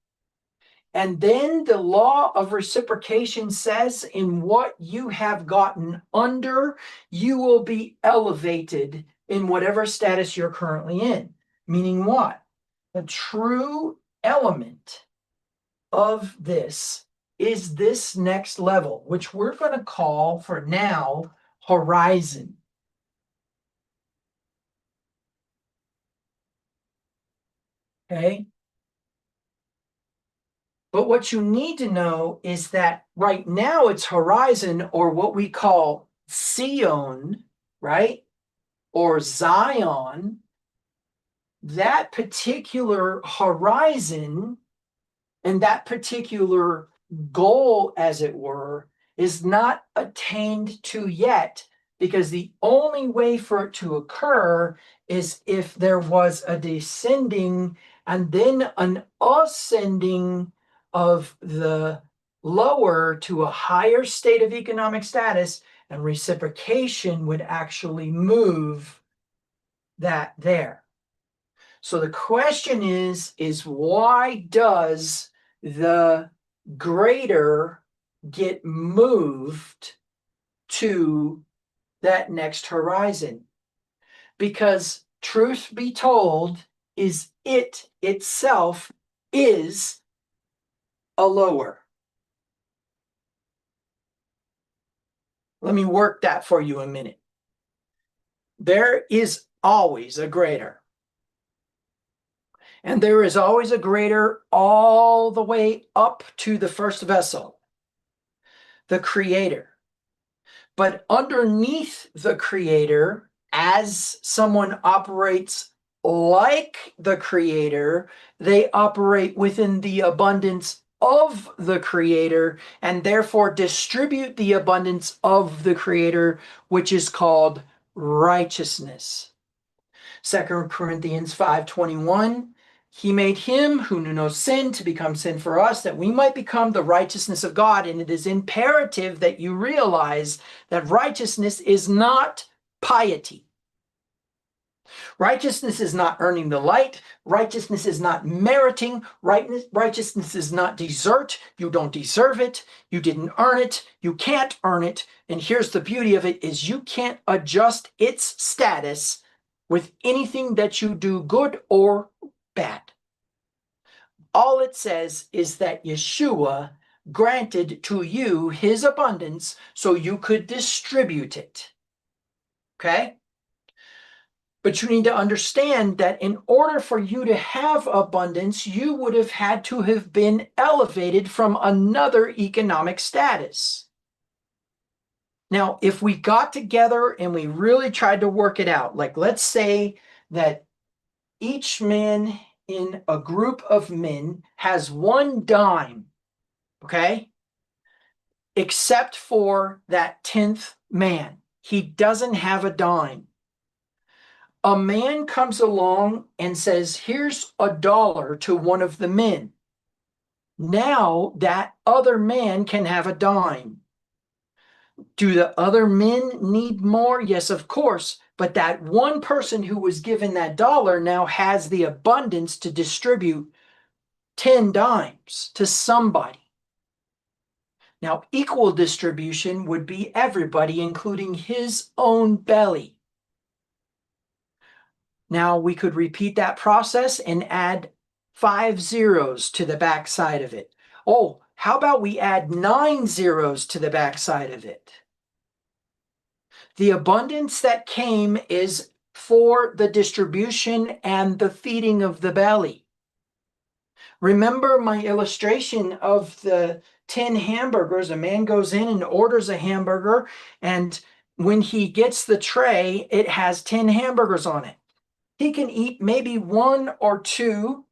And then the law of reciprocation says, in what you have gotten under, you will be elevated in whatever status you're currently in. Meaning what? The true element of this is this next level, which we're going to call for now horizon. Okay? But what you need to know is that right now it's horizon, or what we call Sion, right? Or Zion. That particular horizon and that particular goal, as it were, is not attained to yet, because the only way for it to occur is if there was a descending and then an ascending of the lower to a higher state of economic status, and reciprocation would actually move that there. So the question is why does the greater get moved to that next horizon? Because truth be told, is it itself is a lower. Let me work that for you a minute. There is always a greater. And there is always a greater all the way up to the first vessel, the creator. But underneath the creator, as someone operates like the creator, they operate within the abundance of the creator and therefore distribute the abundance of the creator, which is called righteousness. 2 Corinthians 5:21, he made him who knew no sin to become sin for us, that we might become the righteousness of God. And it is imperative that you realize that righteousness is not piety. Righteousness is not earning the light. Righteousness is not meriting. Righteousness is not desert. You don't deserve it. You didn't earn it. You can't earn it. And here's the beauty of it, is you can't adjust its status with anything that you do, good or bad. All it says is that Yeshua granted to you his abundance so you could distribute it. Okay? But you need to understand that in order for you to have abundance, you would have had to have been elevated from another economic status. Now, if we got together and we really tried to work it out, like let's say that each man in a group of men has one dime, okay? Except for that 10th man. He doesn't have a dime. A man comes along and says, here's $1 to one of the men. Now that other man can have a dime. Do the other men need more? Yes, of course. But that one person who was given that dollar now has the abundance to distribute 10 dimes to somebody. Now, equal distribution would be everybody, including his own belly. Now, we could repeat that process and add 5 zeros to the back side of it. Oh, how about we add 9 zeros to the back side of it? The abundance that came is for the distribution and the feeding of the belly. Remember my illustration of the 10 hamburgers? A man goes in and orders a hamburger, and when he gets the tray, it has 10 hamburgers on it. He can eat maybe one or two,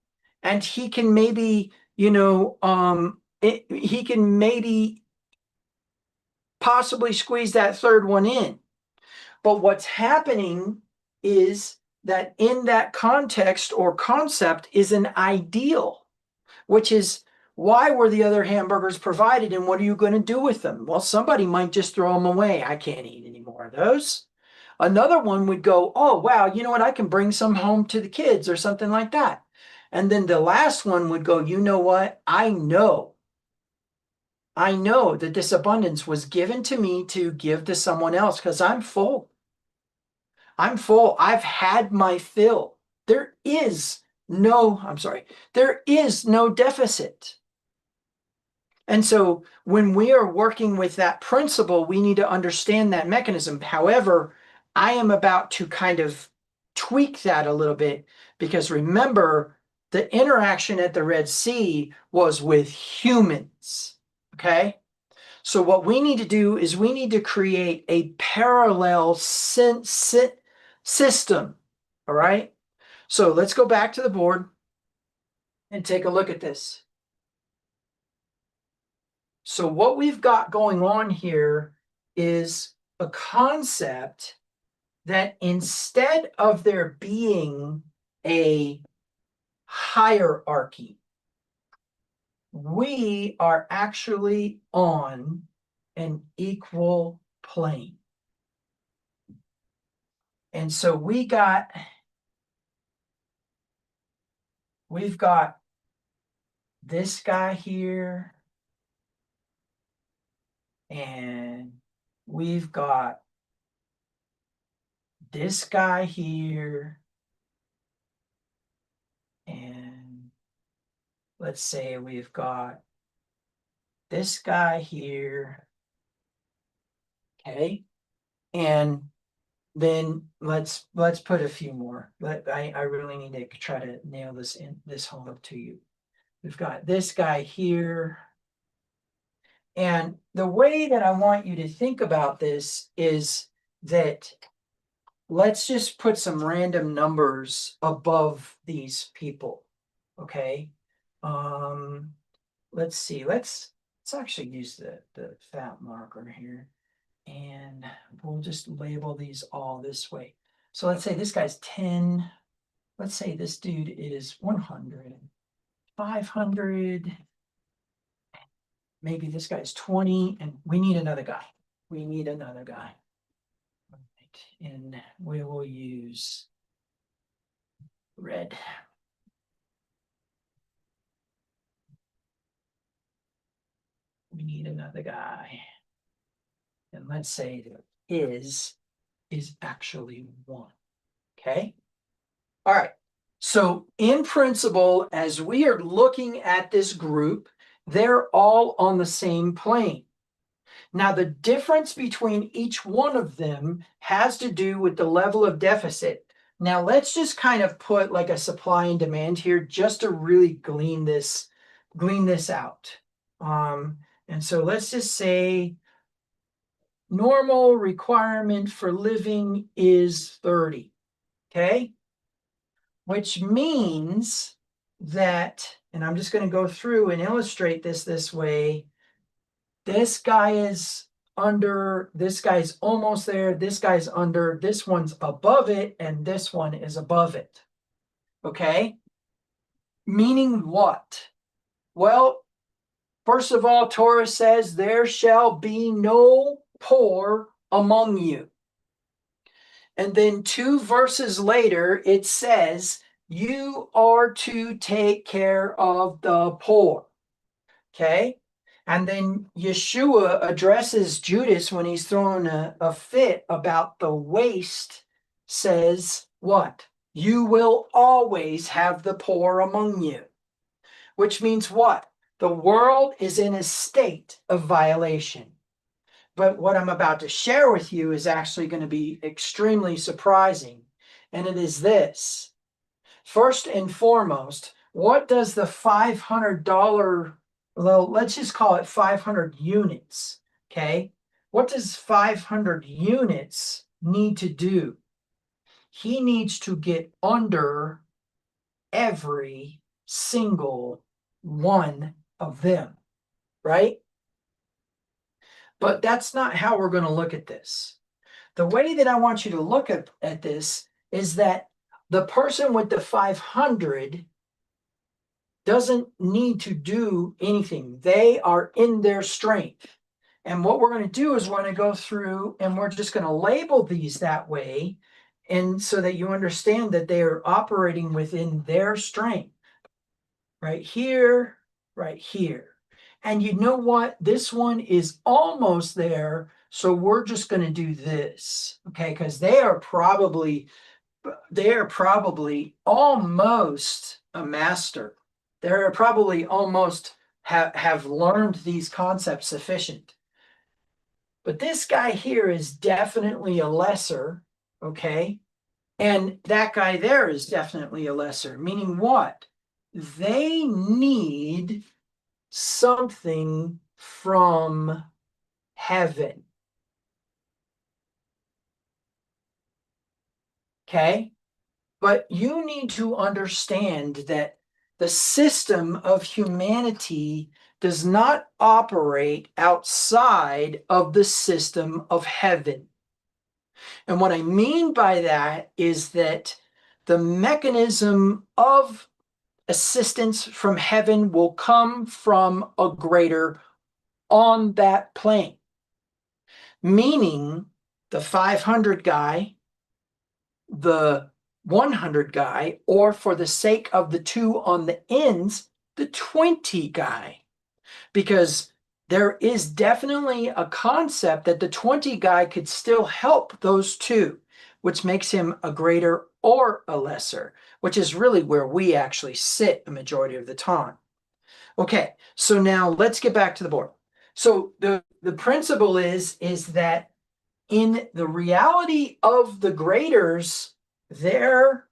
and he can maybe, he can maybe possibly squeeze that third one in. But what's happening is that in that context or concept is an ideal, which is why were the other hamburgers provided and what are you going to do with them? Well, somebody might just throw them away. I can't eat any more of those. Another one would go, oh, wow, you know what? I can bring some home to the kids or something like that. And then the last one would go, you know what? I know that this abundance was given to me to give to someone else because I'm full. I'm full. I've had my fill. I'm sorry, there is no deficit. And so when we are working with that principle, we need to understand that mechanism. However, I am about to kind of tweak that a little bit because remember, the interaction at the Red Sea was with humans. Okay. So what we need to do is we need to create a parallel system. All right. So let's go back to the board and take a look at this. So what we've got going on here is a concept that instead of there being a hierarchy, we are actually on an equal plane. And so we've got this guy here, and we've got this guy here, and let's say we've got this guy here, okay? And then let's put a few more. I really need to try to nail this home to you. We've got this guy here. And the way that I want you to think about this is that let's just put some random numbers above these people. Okay. Let's see. Let's actually use the fat marker here. And we'll just label these all this way. So let's say this guy's 10. Let's say this dude is 100, 500. Maybe this guy's 20, and we need another guy. We need another guy. All right. And we will use red. We need another guy. And let's say that is actually 1. Okay. All right. So in principle, as we are looking at this group, they're all on the same plane. Now, the difference between each one of them has to do with the level of deficit. Now, let's just kind of put like a supply and demand here just to really glean this out. And so let's just say normal requirement for living is 30. Okay. Which means that, and I'm just going to go through and illustrate this way. This guy is under, this guy's almost there, this guy's under, this one's above it, and this one is above it. Okay? Meaning what? Well, first of all, Torah says, there shall be no poor among you. And then 2 verses later, it says, you are to take care of the poor. Okay? And then Yeshua addresses Judas when he's throwing a fit about the waste, says, what? You will always have the poor among you. Which means what? The world is in a state of violation. But what I'm about to share with you is actually going to be extremely surprising. And it is this. First and foremost, what does the $500, well, let's just call it 500 units, okay? What does 500 units need to do? He needs to get under every single one of them, right? But that's not how we're going to look at this. The way that I want you to look at this is that the person with the 500 doesn't need to do anything. They are in their strength. And what we're going to do is we're going to go through and we're just going to label these that way. And so that you understand that they are operating within their strength. Right here, right here. And you know what? This one is almost there. So we're just going to do this. Okay. Because they are probably almost a master. They're probably almost have learned these concepts sufficient. But this guy here is definitely a lesser, okay? And that guy there is definitely a lesser, meaning what? They need something from heaven. Okay? But you need to understand that the system of humanity does not operate outside of the system of heaven. And what I mean by that is that the mechanism of assistance from heaven will come from a greater on that plane. Meaning the 500 guy, the 100 guy, or for the sake of the two on the ends, the 20 guy. Because there is definitely a concept that the 20 guy could still help those two, which makes him a greater or a lesser, which is really where we actually sit a majority of the time. Okay, so now let's get back to the board. So the principle is that in the reality of the graders, their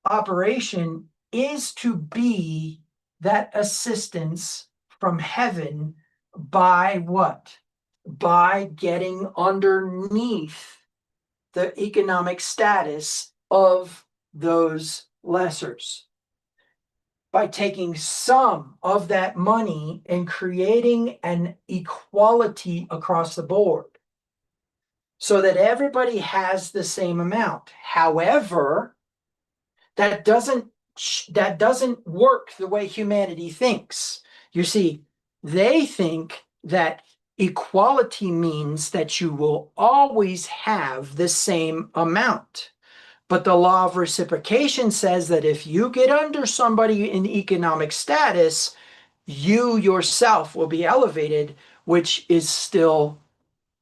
operation is to be that assistance from heaven by what? By getting underneath the economic status of those lessers. By taking some of that money and creating an equality across the board so that everybody has the same amount. However, that doesn't work the way humanity thinks. You see, they think that equality means that you will always have the same amount. But the law of reciprocation says that if you get under somebody in economic status, you yourself will be elevated, which is still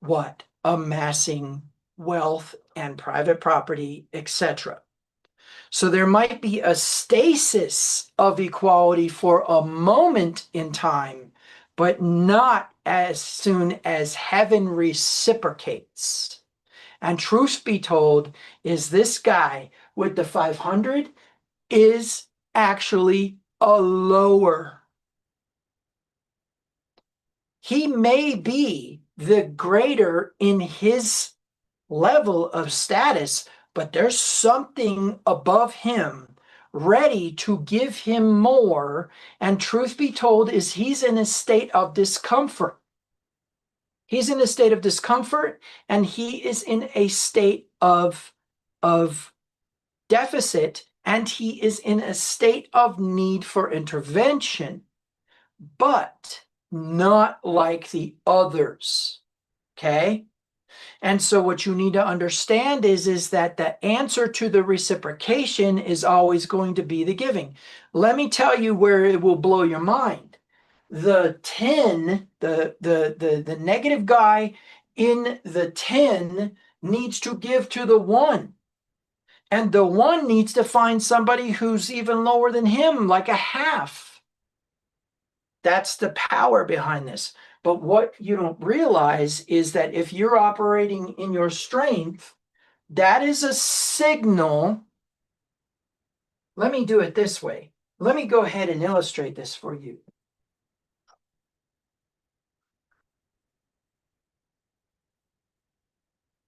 what? Amassing wealth and private property, etc. So there might be a stasis of equality for a moment in time, but not as soon as heaven reciprocates. And truth be told, is this guy with the 500 is actually a lower. He may be the greater in his level of status, but there's something above him ready to give him more. And truth be told, is he's in a state of discomfort. He's in a state of discomfort, and he is in a state of deficit, and he is in a state of need for intervention, but not like the others. Okay? And so what you need to understand is that the answer to the reciprocation is always going to be the giving. Let me tell you where it will blow your mind. The 10, the negative guy in the 10 needs to give to the 1. And the 1 needs to find somebody who's even lower than him, like a half. That's the power behind this. But what you don't realize is that if you're operating in your strength, that is a signal. Let me do it this way. let me go ahead and illustrate this for you.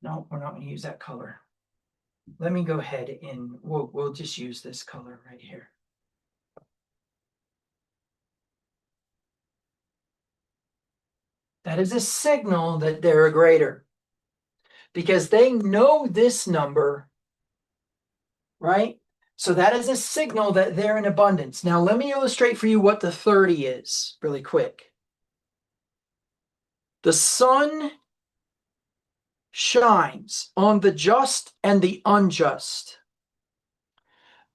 No, we're not going to use that color. Let me go ahead and we'll just use this color right here. That is a signal that they're a greater, because they know this number, right? So that is a signal that they're in abundance. Now, let me illustrate for you what the 30 is really quick. The sun shines on the just and the unjust.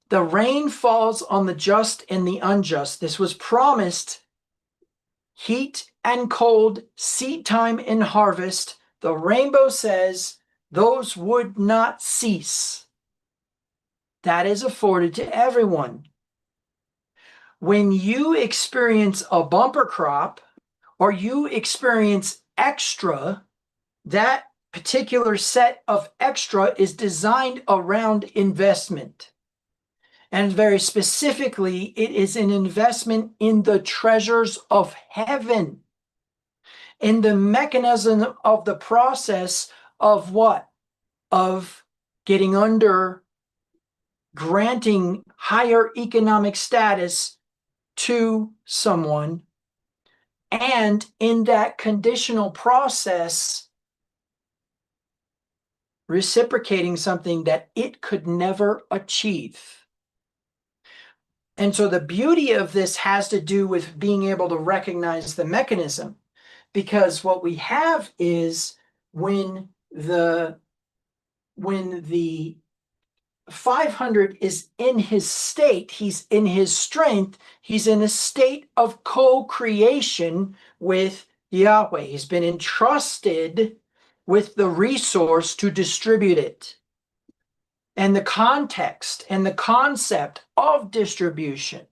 The rain falls on the just and the unjust. This was promised. Heat and cold, seed time and harvest. The rainbow says those would not cease. That is afforded to everyone. When you experience a bumper crop or you experience extra, that particular set of extra is designed around investment. And very specifically, it is an investment in the treasures of heaven, in the mechanism of the process of what? Of getting under, granting higher economic status to someone, and in that conditional process, reciprocating something that it could never achieve. And so the beauty of this has to do with being able to recognize the mechanism, because what we have is when the 500 is in his state, he's in his strength, he's in a state of co-creation with Yahweh. He's been entrusted with the resource to distribute it. And the context and the concept of distribution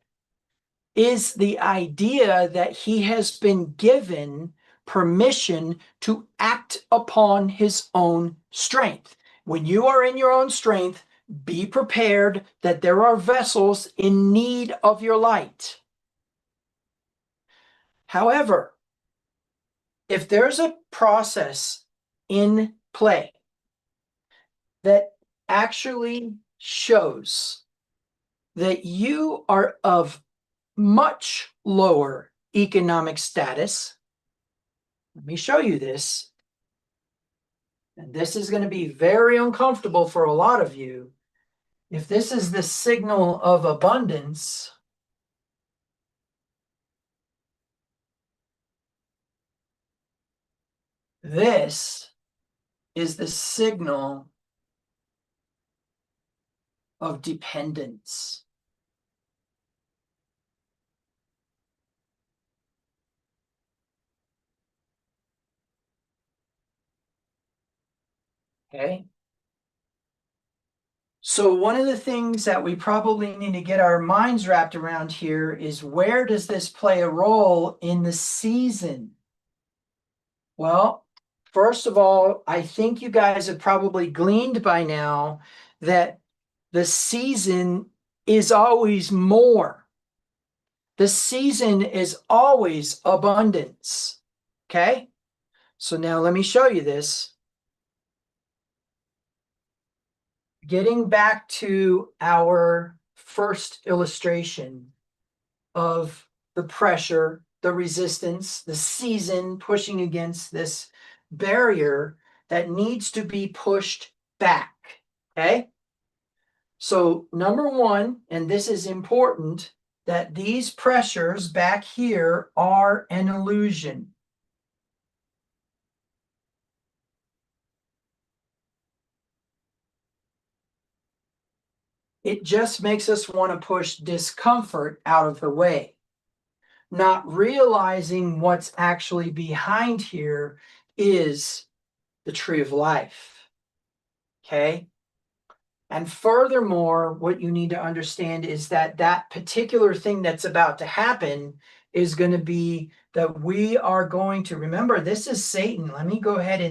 is the idea that he has been given permission to act upon his own strength. When you are in your own strength, be prepared that there are vessels in need of your light. However, if there's a process in play that actually shows that you are of much lower economic status, let me show you this. And this is going to be very uncomfortable for a lot of you. If this is the signal of abundance, this is the signal of dependence. Okay? So one of the things that we probably need to get our minds wrapped around here is, where does this play a role in the season? Well, first of all, I think you guys have probably gleaned by now that the season is always more. The season is always abundance. Okay? So now let me show you this. Getting back to our first illustration of the pressure, the resistance, the season pushing against this barrier that needs to be pushed back. Okay? So number one, and this is important, that these pressures back here are an illusion. It just makes us want to push discomfort out of the way, not realizing what's actually behind here is the tree of life. Okay? And furthermore, what you need to understand is that that particular thing that's about to happen is going to be that we are going to, remember, this is Satan. Let me go ahead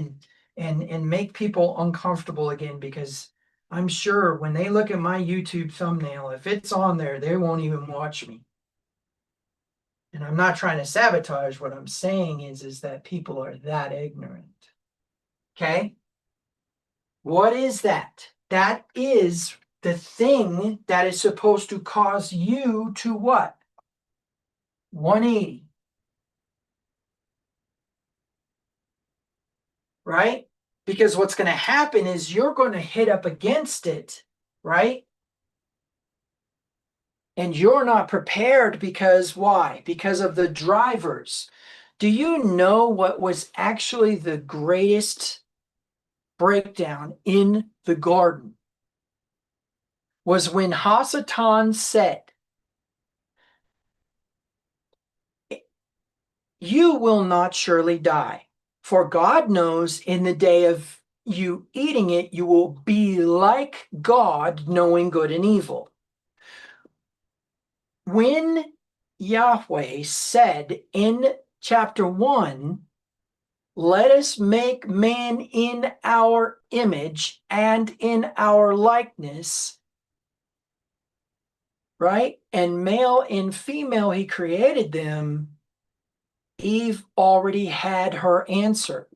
and make people uncomfortable again, because I'm sure when they look at my YouTube thumbnail, if it's on there, they won't even watch me. And I'm not trying to sabotage. What I'm saying is that people are that ignorant. Okay? What is that? That is the thing that is supposed to cause you to what? 180. Right? Because what's going to happen is you're going to hit up against it, right? And you're not prepared because why? Because of the drivers. Do you know what was actually the greatest breakdown in the garden? Was when Hasatan said, "You will not surely die, for God knows in the day of you eating it, you will be like God, knowing good and evil." When Yahweh said in chapter 1, "Let us make man in our image and in our likeness," right? And male and female, he created them. Eve already had her answer,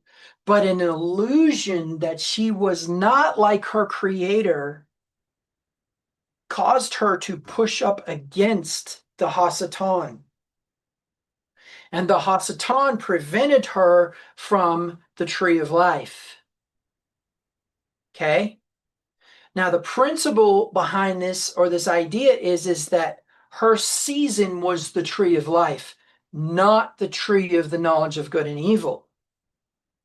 but an illusion that she was not like her creator caused her to push up against the Hasatan. And the Hasatan prevented her from the tree of life. Okay? Now, the principle behind this, or this idea, is that her season was the tree of life, not the tree of the knowledge of good and evil.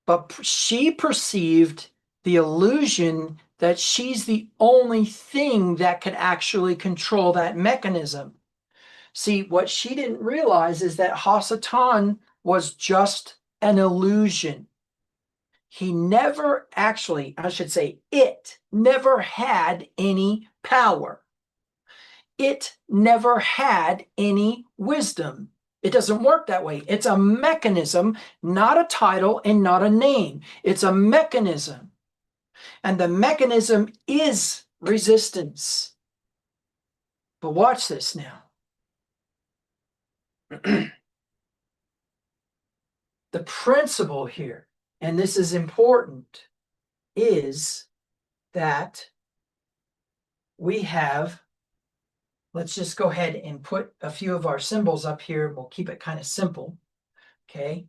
But she perceived the illusion that she's the only thing that could actually control that mechanism. See, what she didn't realize is that Hasatan was just an illusion. He never actually, I should say, it never had any power. It never had any wisdom. It doesn't work that way. It's a mechanism, not a title and not a name. It's a mechanism. And the mechanism is resistance. But watch this now. The principle here, and this is important, is that we have, let's just go ahead and put a few of our symbols up here. We'll keep it kind of simple. Okay,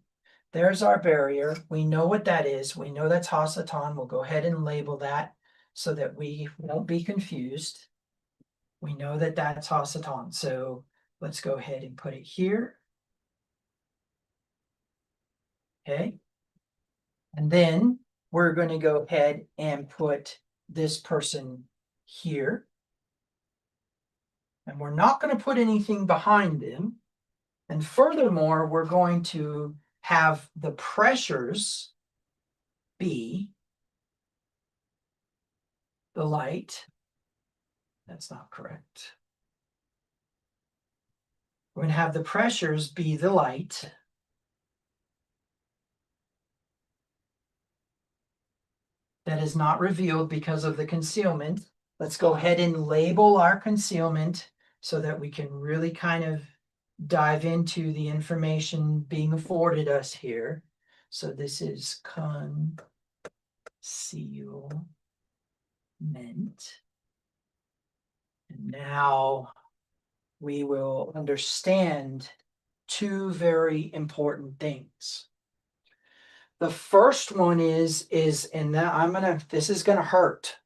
there's our barrier. We know what that is. We know that's Hasatan. We'll go ahead and label that so that we won't be confused. We know that that's Hasatan. So let's go ahead and put it here. Okay, and then we're going to go ahead and put this person here. And we're not going to put anything behind them. And furthermore, we're going to have the pressures be the light. That's not correct. We're going to have the pressures be the light. That is not revealed because of the concealment. Let's go ahead and label our concealment so that we can really kind of dive into the information being afforded us here. So this is concealment. And now we will understand two very important things. The first one is and that this is gonna hurt.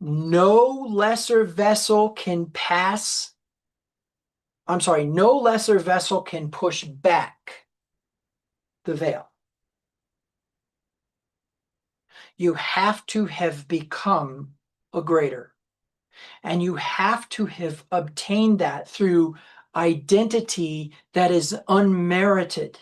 No lesser vessel can pass. I'm sorry, no lesser vessel can push back the veil. You have to have become a greater. And you have to have obtained that through identity that is unmerited.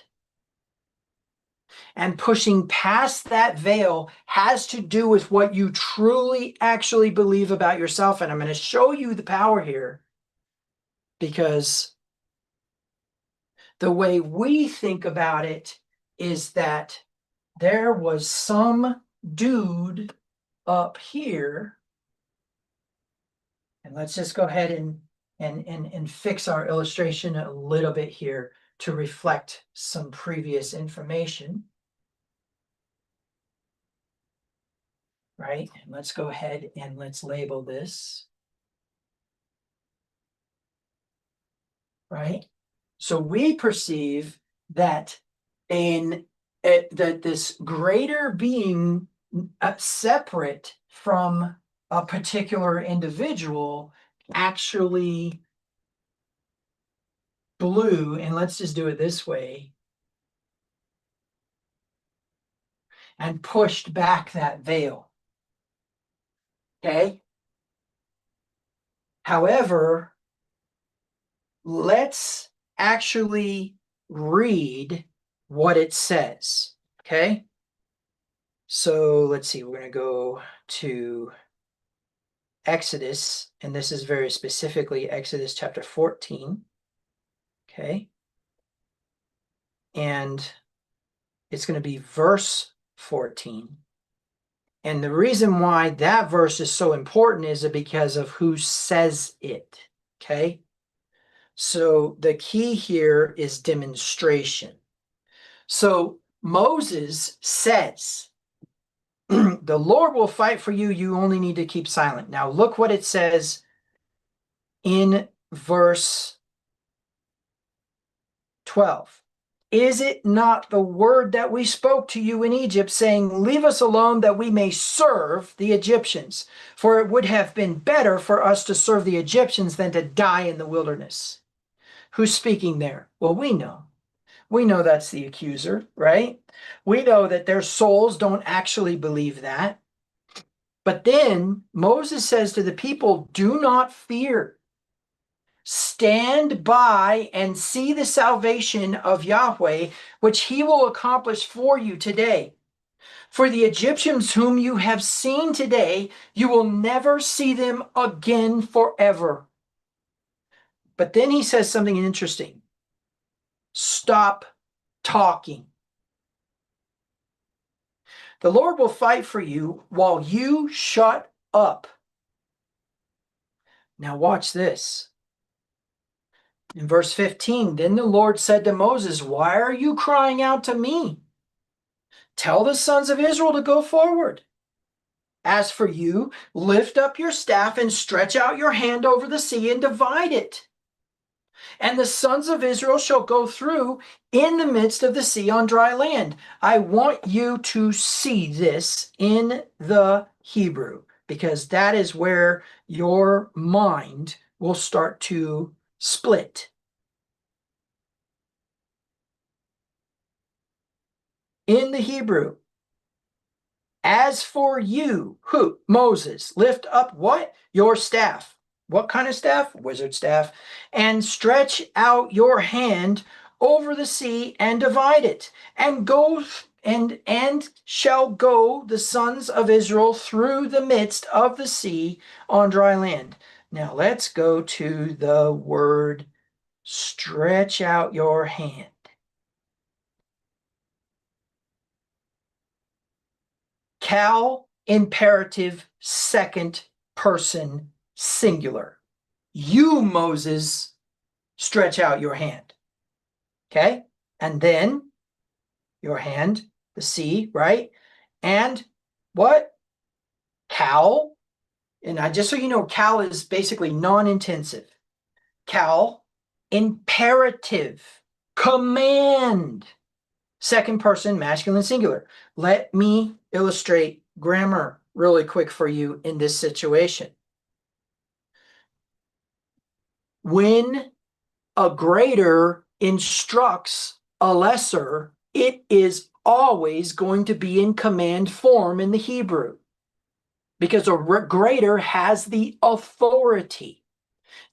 And pushing past that veil has to do with what you truly actually believe about yourself. And I'm going to show you the power here, because the way we think about it is that there was some dude up here, and let's just go ahead and fix our illustration a little bit here to reflect some previous information. Right? And let's go ahead and let's label this. Right? So we perceive that that this greater being separate from a particular individual actually blew, and let's just do it this way, and pushed back that veil. Okay? However, let's actually read what it says. Okay? So let's see, we're going to go to Exodus, and this is very specifically Exodus chapter 14. Okay? And it's going to be verse 14. And the reason why that verse is so important is because of who says it. Okay? So the key here is demonstration. So Moses says, the Lord will fight for you. You only need to keep silent. Now look what it says in verse 12. Is it not the word that we spoke to you in Egypt, saying, leave us alone that we may serve the Egyptians? For it would have been better for us to serve the Egyptians than to die in the wilderness. Who's speaking there? Well, we know. We know that's the accuser, right? We know that their souls don't actually believe that. But then Moses says to the people, do not fear. Stand by and see the salvation of Yahweh, which he will accomplish for you today. For the Egyptians whom you have seen today, you will never see them again forever. But then he says something interesting. Stop talking. The Lord will fight for you while you shut up. Now watch this. In verse 15, then the Lord said to Moses, why are you crying out to me? Tell the sons of Israel to go forward. As for you, lift up your staff and stretch out your hand over the sea and divide it. And the sons of Israel shall go through in the midst of the sea on dry land. I want you to see this in the Hebrew, because that is where your mind will start to split. In the Hebrew, as for you, who? Moses, lift up what? Your staff. What kind of staff? Wizard staff. And stretch out your hand over the sea and divide it. And go and shall go the sons of Israel through the midst of the sea on dry land. Now let's go to the word stretch out your hand. Cal imperative second person singular. You, Moses, stretch out your hand. Okay? And then your hand, the sea, right? And what? Cal. And just so you know, cal is basically non-intensive. Cal, imperative, command. Second person, masculine singular. Let me illustrate grammar really quick for you in this situation. When a greater instructs a lesser, it is always going to be in command form in the Hebrew, because a greater has the authority.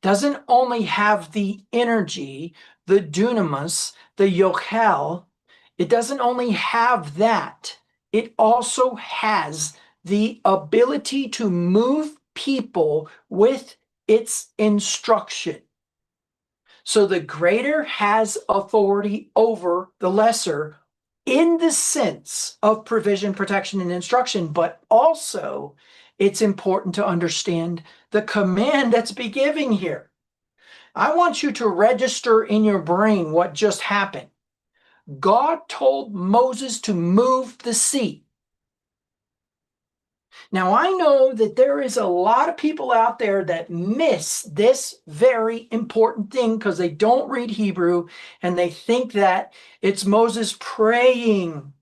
Doesn't only have the energy, the dunamis, the yochel. It doesn't only have that, it also has the ability to move people with its instruction. So the greater has authority over the lesser in the sense of provision, protection, and instruction, but also it's important to understand the command that's be giving here. I want you to register in your brain what just happened. God told Moses to move the sea. Now, I know that there is a lot of people out there that miss this very important thing because they don't read Hebrew and they think that it's Moses praying.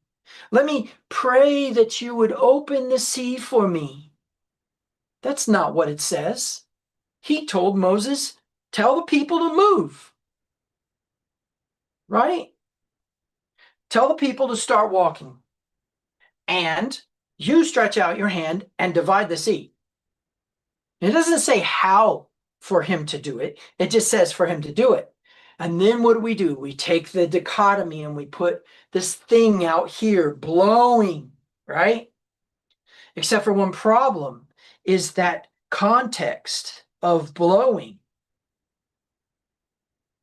Let me pray that you would open the sea for me. That's not what it says. He told Moses, tell the people to move, right? Tell the people to start walking. And you stretch out your hand and divide the sea. It doesn't say how for him to do it. It just says for him to do it. And then what do? We take the dichotomy and we put this thing out here blowing, right? Except for one problem is that context of blowing.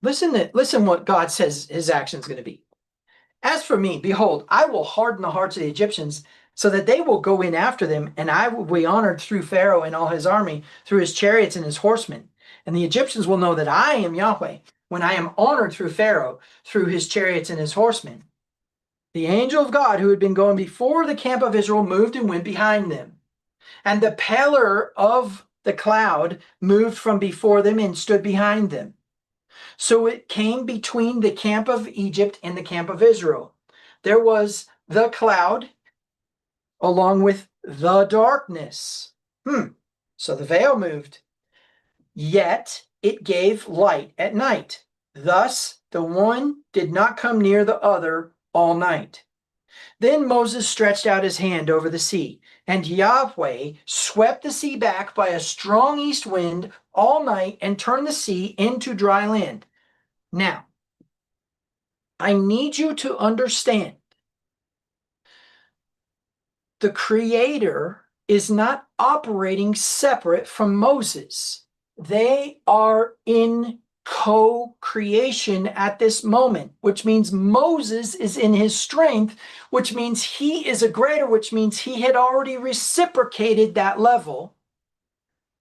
Listen what God says his action is going to be. As for me, behold, I will harden the hearts of the Egyptians so that they will go in after them, and I will be honored through Pharaoh and all his army, through his chariots and his horsemen. And the Egyptians will know that I am Yahweh when I am honored through Pharaoh, through his chariots and his horsemen. The angel of God who had been going before the camp of Israel moved and went behind them. And the pillar of the cloud moved from before them and stood behind them. So it came between the camp of Egypt and the camp of Israel. There was the cloud along with the darkness. So the veil moved. Yet it gave light at night. Thus the one did not come near the other all night. Then Moses stretched out his hand over the sea, and Yahweh swept the sea back by a strong east wind all night and turned the sea into dry land. Now, I need you to understand the Creator is not operating separate from Moses. They are in co-creation at this moment, which means Moses is in his strength, which means he is a greater, which means he had already reciprocated that level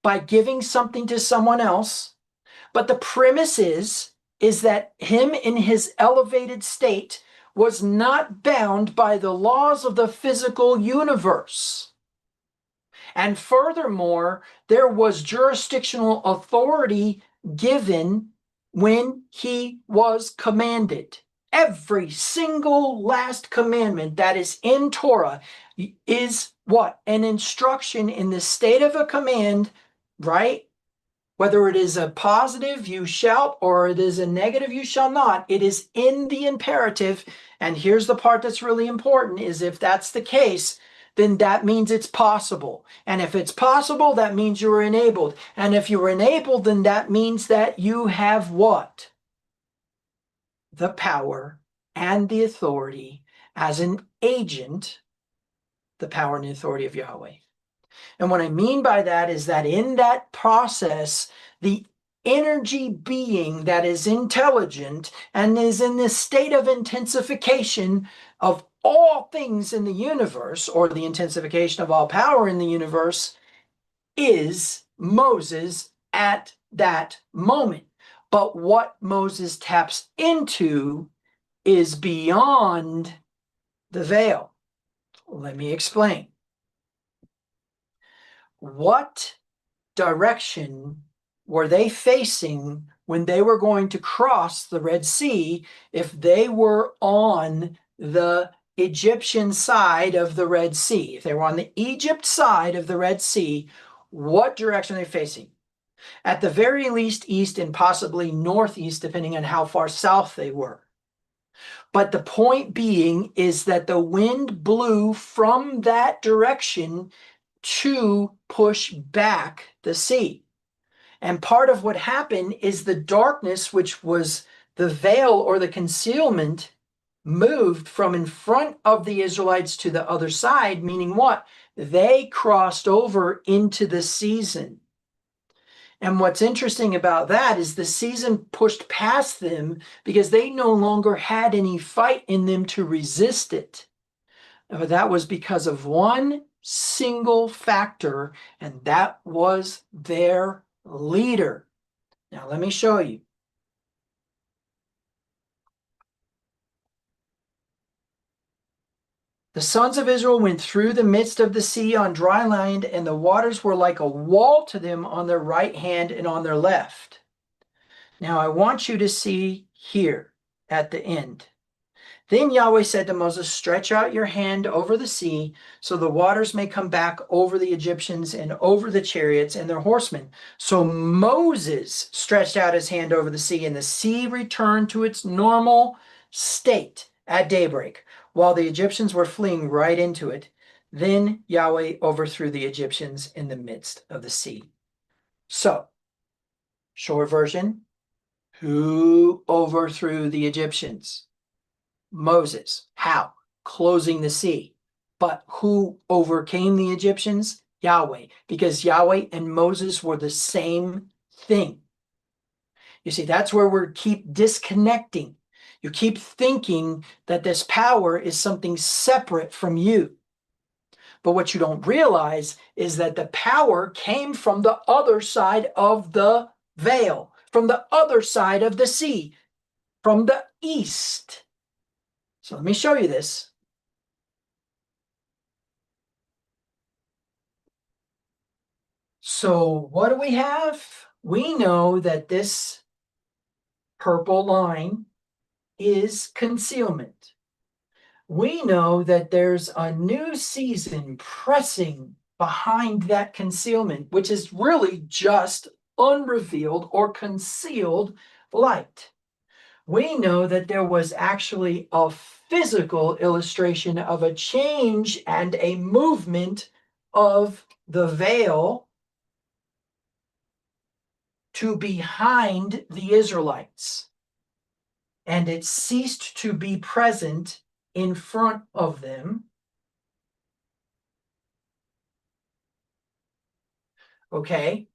by giving something to someone else. But the premise is that him in his elevated state was not bound by the laws of the physical universe. And furthermore, there was jurisdictional authority given when he was commanded. Every single last commandment that is in Torah is what? An instruction in the state of a command, right? Whether it is a positive, you shall, or it is a negative, you shall not. It is in the imperative. And here's the part that's really important is if that's the case, then that means it's possible. And if it's possible, that means you're enabled. And if you're enabled, then that means that you have what? The power and the authority as an agent, the power and the authority of Yahweh. And what I mean by that is that in that process, the energy being that is intelligent and is in this state of intensification of all things in the universe, or the intensification of all power in the universe, is Moses at that moment. But what Moses taps into is beyond the veil. Let me explain. What direction were they facing when they were going to cross the Red Sea if they were on the Egyptian side of the Red Sea? If they were on the Egypt side of the Red Sea, what direction are they facing? At the very least, east and possibly northeast, depending on how far south they were. But the point being is that the wind blew from that direction to push back the sea. And part of what happened is the darkness, which was the veil or the concealment, moved from in front of the Israelites to the other side, meaning what? They crossed over into the season. And what's interesting about that is the season pushed past them because they no longer had any fight in them to resist it. But that was because of one single factor, and that was their leader. Now, let me show you. The sons of Israel went through the midst of the sea on dry land, and the waters were like a wall to them on their right hand and on their left. Now, I want you to see here at the end. Then Yahweh said to Moses, stretch out your hand over the sea, so the waters may come back over the Egyptians and over the chariots and their horsemen. So Moses stretched out his hand over the sea, and the sea returned to its normal state at daybreak, while the Egyptians were fleeing right into it. Then Yahweh overthrew the Egyptians in the midst of the sea. So, short version, who overthrew the Egyptians? Moses. How? Closing the sea. But who overcame the Egyptians? Yahweh. Because Yahweh and Moses were the same thing. You see, that's where we keep disconnecting. You keep thinking that this power is something separate from you. But what you don't realize is that the power came from the other side of the veil, from the other side of the sea, from the east. So let me show you this. So what do we have? We know that this purple line is concealment. We know that there's a new season pressing behind that concealment, which is really just unrevealed or concealed light. We know that there was actually a physical illustration of a change and a movement of the veil to behind the Israelites, and it ceased to be present in front of them. Okay,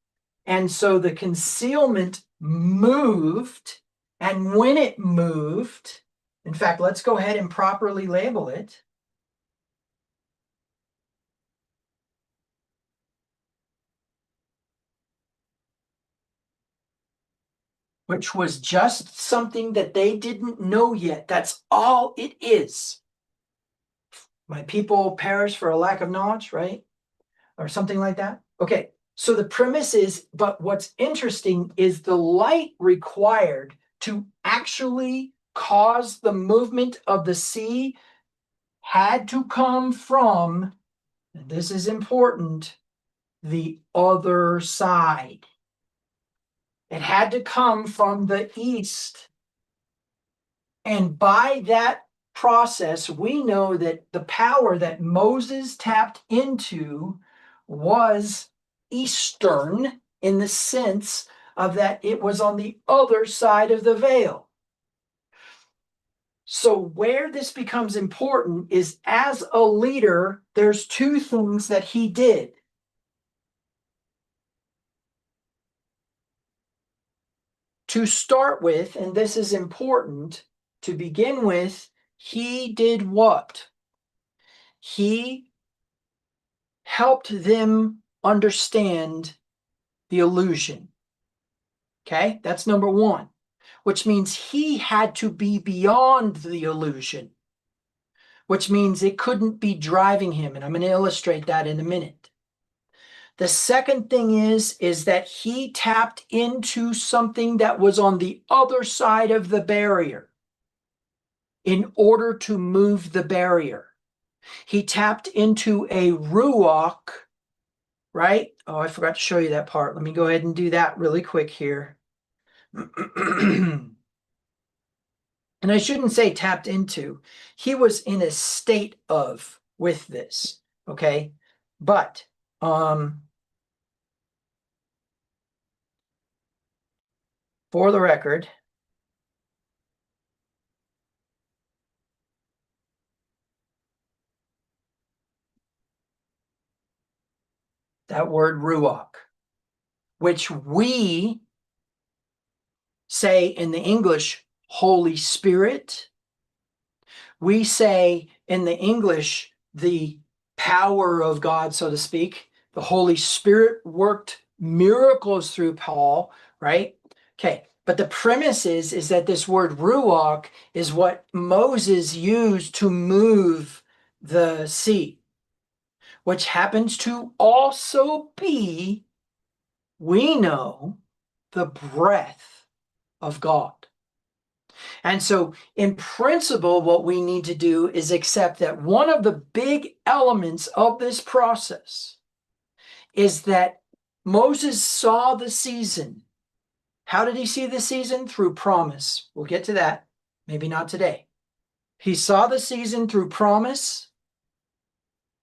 and so the concealment moved, and when it moved, in fact, let's go ahead and properly label it. Which was just something that they didn't know yet. That's all it is. My people perish for a lack of knowledge, right? Or something like that. Okay, so the premise is, but what's interesting is the light required to actually cause the movement of the sea had to come from, and this is important, the other side. It had to come from the east. And by that process, we know that the power that Moses tapped into was Eastern in the sense of that it was on the other side of the veil. So, where this becomes important is as a leader, there's two things that he did. To start with, and this is important, to begin with, he did what? He helped them understand the illusion. Okay, that's number one, which means he had to be beyond the illusion, which means it couldn't be driving him. And I'm going to illustrate that in a minute. The second thing is that he tapped into something that was on the other side of the barrier in order to move the barrier. He tapped into a ruach, right? Oh, I forgot to show you that part. Let me go ahead and do that really quick here. And I shouldn't say tapped into. He was in a state of with this, okay? But for the record, that word ruach, which we say in the English, Holy Spirit. We say in the English, the power of God, so to speak. The Holy Spirit worked miracles through Paul, right? Okay, but the premise is that this word ruach is what Moses used to move the sea, which happens to also be, we know, the breath of God. And so, in principle, what we need to do is accept that one of the big elements of this process is that Moses saw the season. How did he see the season? Through promise. We'll get to that. Maybe not today. He saw the season through promise,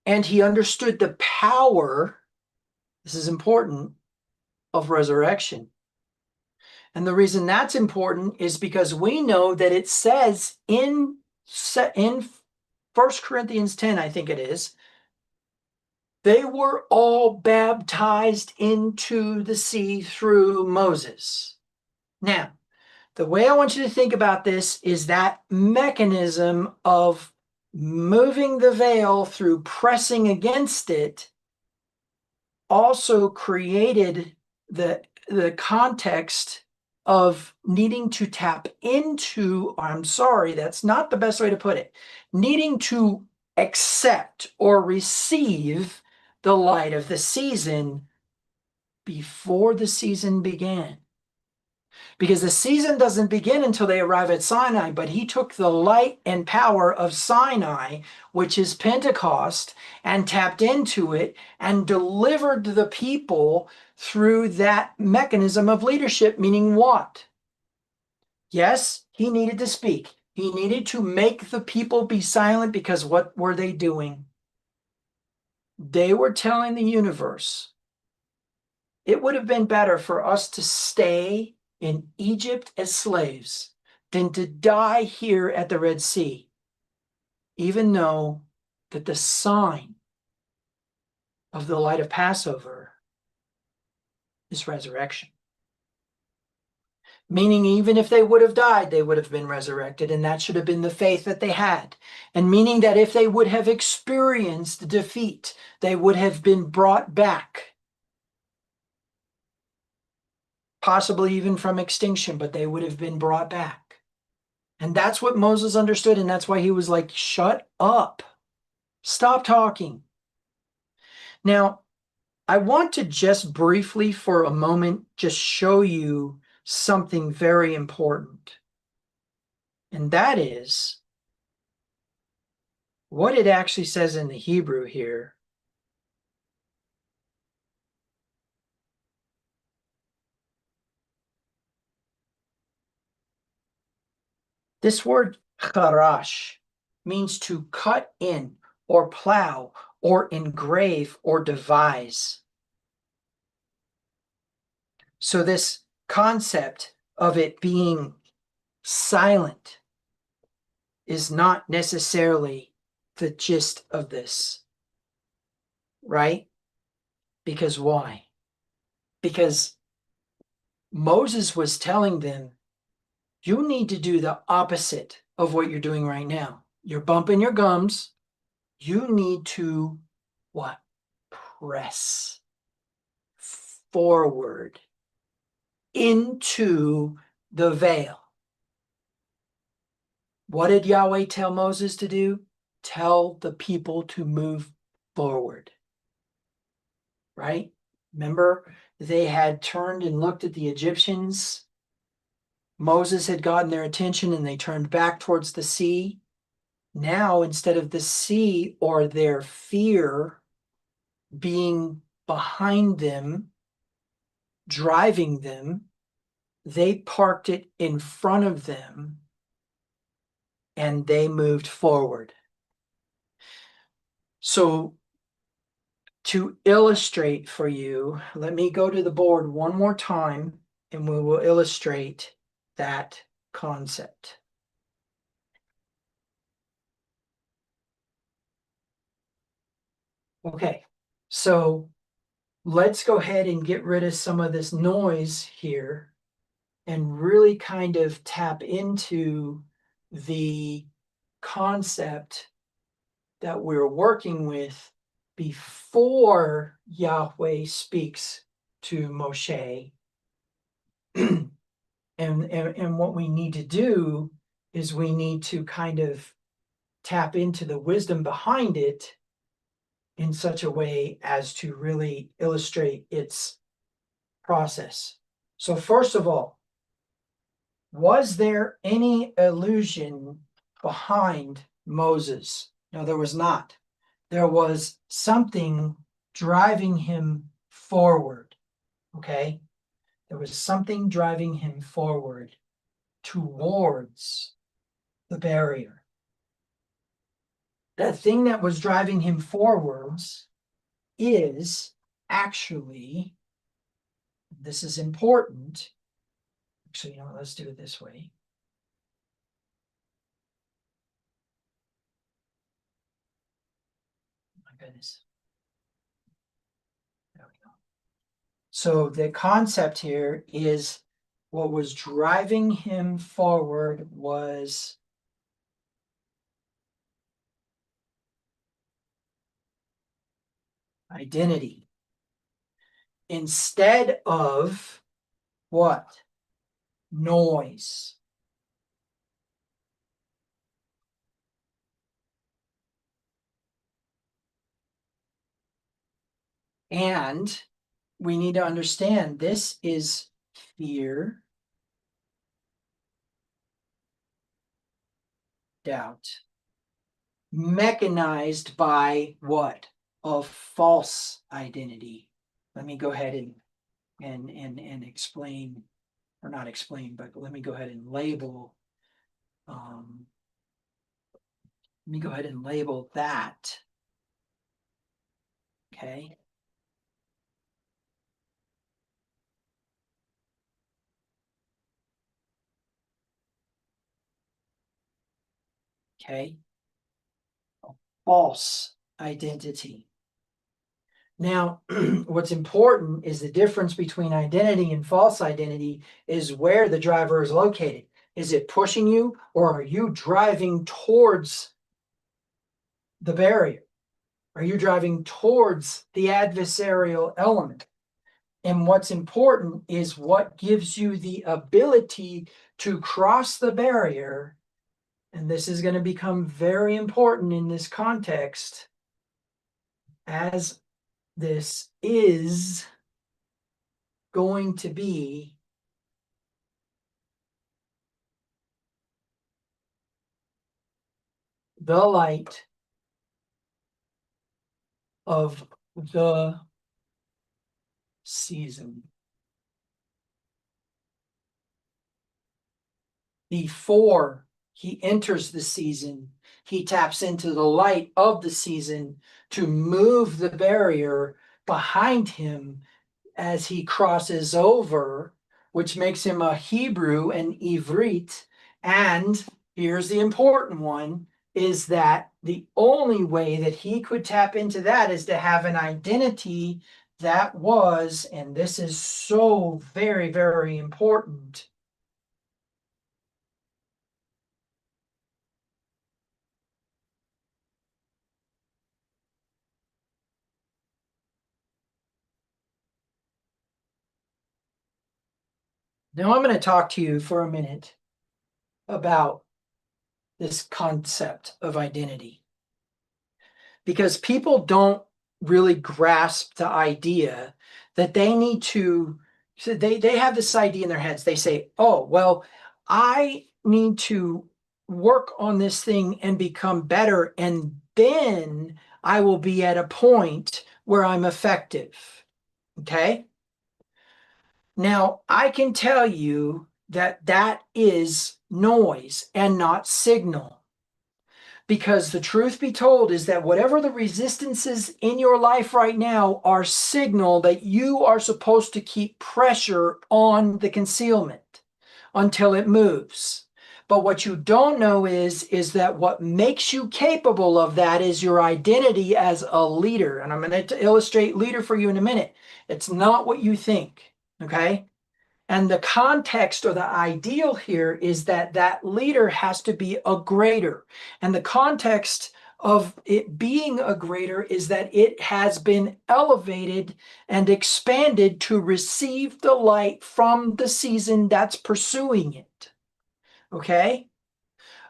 and he understood the power, this is important, of resurrection. And the reason that's important is because we know that it says in 1 Corinthians 10, I think it is, they were all baptized into the sea through Moses. Now, the way I want you to think about this is that mechanism of moving the veil through pressing against it also created the context of needing to tap into, I'm sorry, that's not the best way to put it, needing to accept or receive the light of the season before the season began. Because the season doesn't begin until they arrive at Sinai, but he took the light and power of Sinai, which is Pentecost, and tapped into it and delivered the people through that mechanism of leadership, meaning what? Yes, he needed to speak. He needed to make the people be silent because what were they doing? They were telling the universe, it would have been better for us to stay in Egypt as slaves than to die here at the Red Sea, even though that the sign of the light of Passover is resurrection. Meaning, even if they would have died, they would have been resurrected, and that should have been the faith that they had. And meaning that if they would have experienced defeat, they would have been brought back, possibly even from extinction, but they would have been brought back. And that's what Moses understood, and that's why he was like, shut up. Stop talking. Now, I want to just briefly for a moment just show you something very important. And that is what it actually says in the Hebrew here. This word charash means to cut in or plow or engrave or devise. So this concept of it being silent is not necessarily the gist of this, right? Because why? Because Moses was telling them, you need to do the opposite of what you're doing right now. You're bumping your gums. You need to what? Press forward into the veil. What did Yahweh tell Moses to do? Tell the people to move forward. Right? Remember, they had turned and looked at the Egyptians. Moses had gotten their attention and they turned back towards the sea. Now, instead of the sea or their fear being behind them, driving them, they parked it in front of them and they moved forward. So, to illustrate for you, let me go to the board one more time and we will illustrate that concept. Okay, so let's go ahead and get rid of some of this noise here and really kind of tap into the concept that we're working with before Yahweh speaks to Moshe. And what we need to do is we need to kind of tap into the wisdom behind it in such a way as to really illustrate its process. So first of all, was there any illusion behind Moses? No, there was not. There was something driving him forward. Okay? There was something driving him forward towards the barrier. That thing that was driving him forwards is actually, this is important. Actually, you know what, let's do it this way. Oh my goodness. There we go. So the concept here is what was driving him forward was identity. Instead of what? Noise. And we need to understand this is fear, doubt, mechanized by what? Of false identity. Let me go ahead and explain, or not explain, but let me go ahead and label. Let me go ahead and label that. Okay. Okay. False identity. Now, what's important is the difference between identity and false identity is where the driver is located. Is it pushing you, or are you driving towards the barrier? Are you driving towards the adversarial element? And what's important is what gives you the ability to cross the barrier. And this is going to become very important in this context, as this is going to be the light of the season. Before he enters the season, he taps into the light of the season to move the barrier behind him as he crosses over, which makes him a Hebrew and Ivrit. And here's the important one, is that the only way that he could tap into that is to have an identity that was, and this is so very, very important, now I'm going to talk to you for a minute about this concept of identity, because people don't really grasp the idea that they need to, so they have this idea in their heads. They say, oh, well, I need to work on this thing and become better, and then I will be at a point where I'm effective. Okay. Now, I can tell you that that is noise and not signal. Because the truth be told is that whatever the resistances in your life right now are signal that you are supposed to keep pressure on the concealment until it moves. But what you don't know is that what makes you capable of that is your identity as a leader. And I'm going to illustrate leader for you in a minute. It's not what you think, okay? And the context or the ideal here is that that leader has to be a greater. And the context of it being a greater is that it has been elevated and expanded to receive the light from the season that's pursuing it. Okay?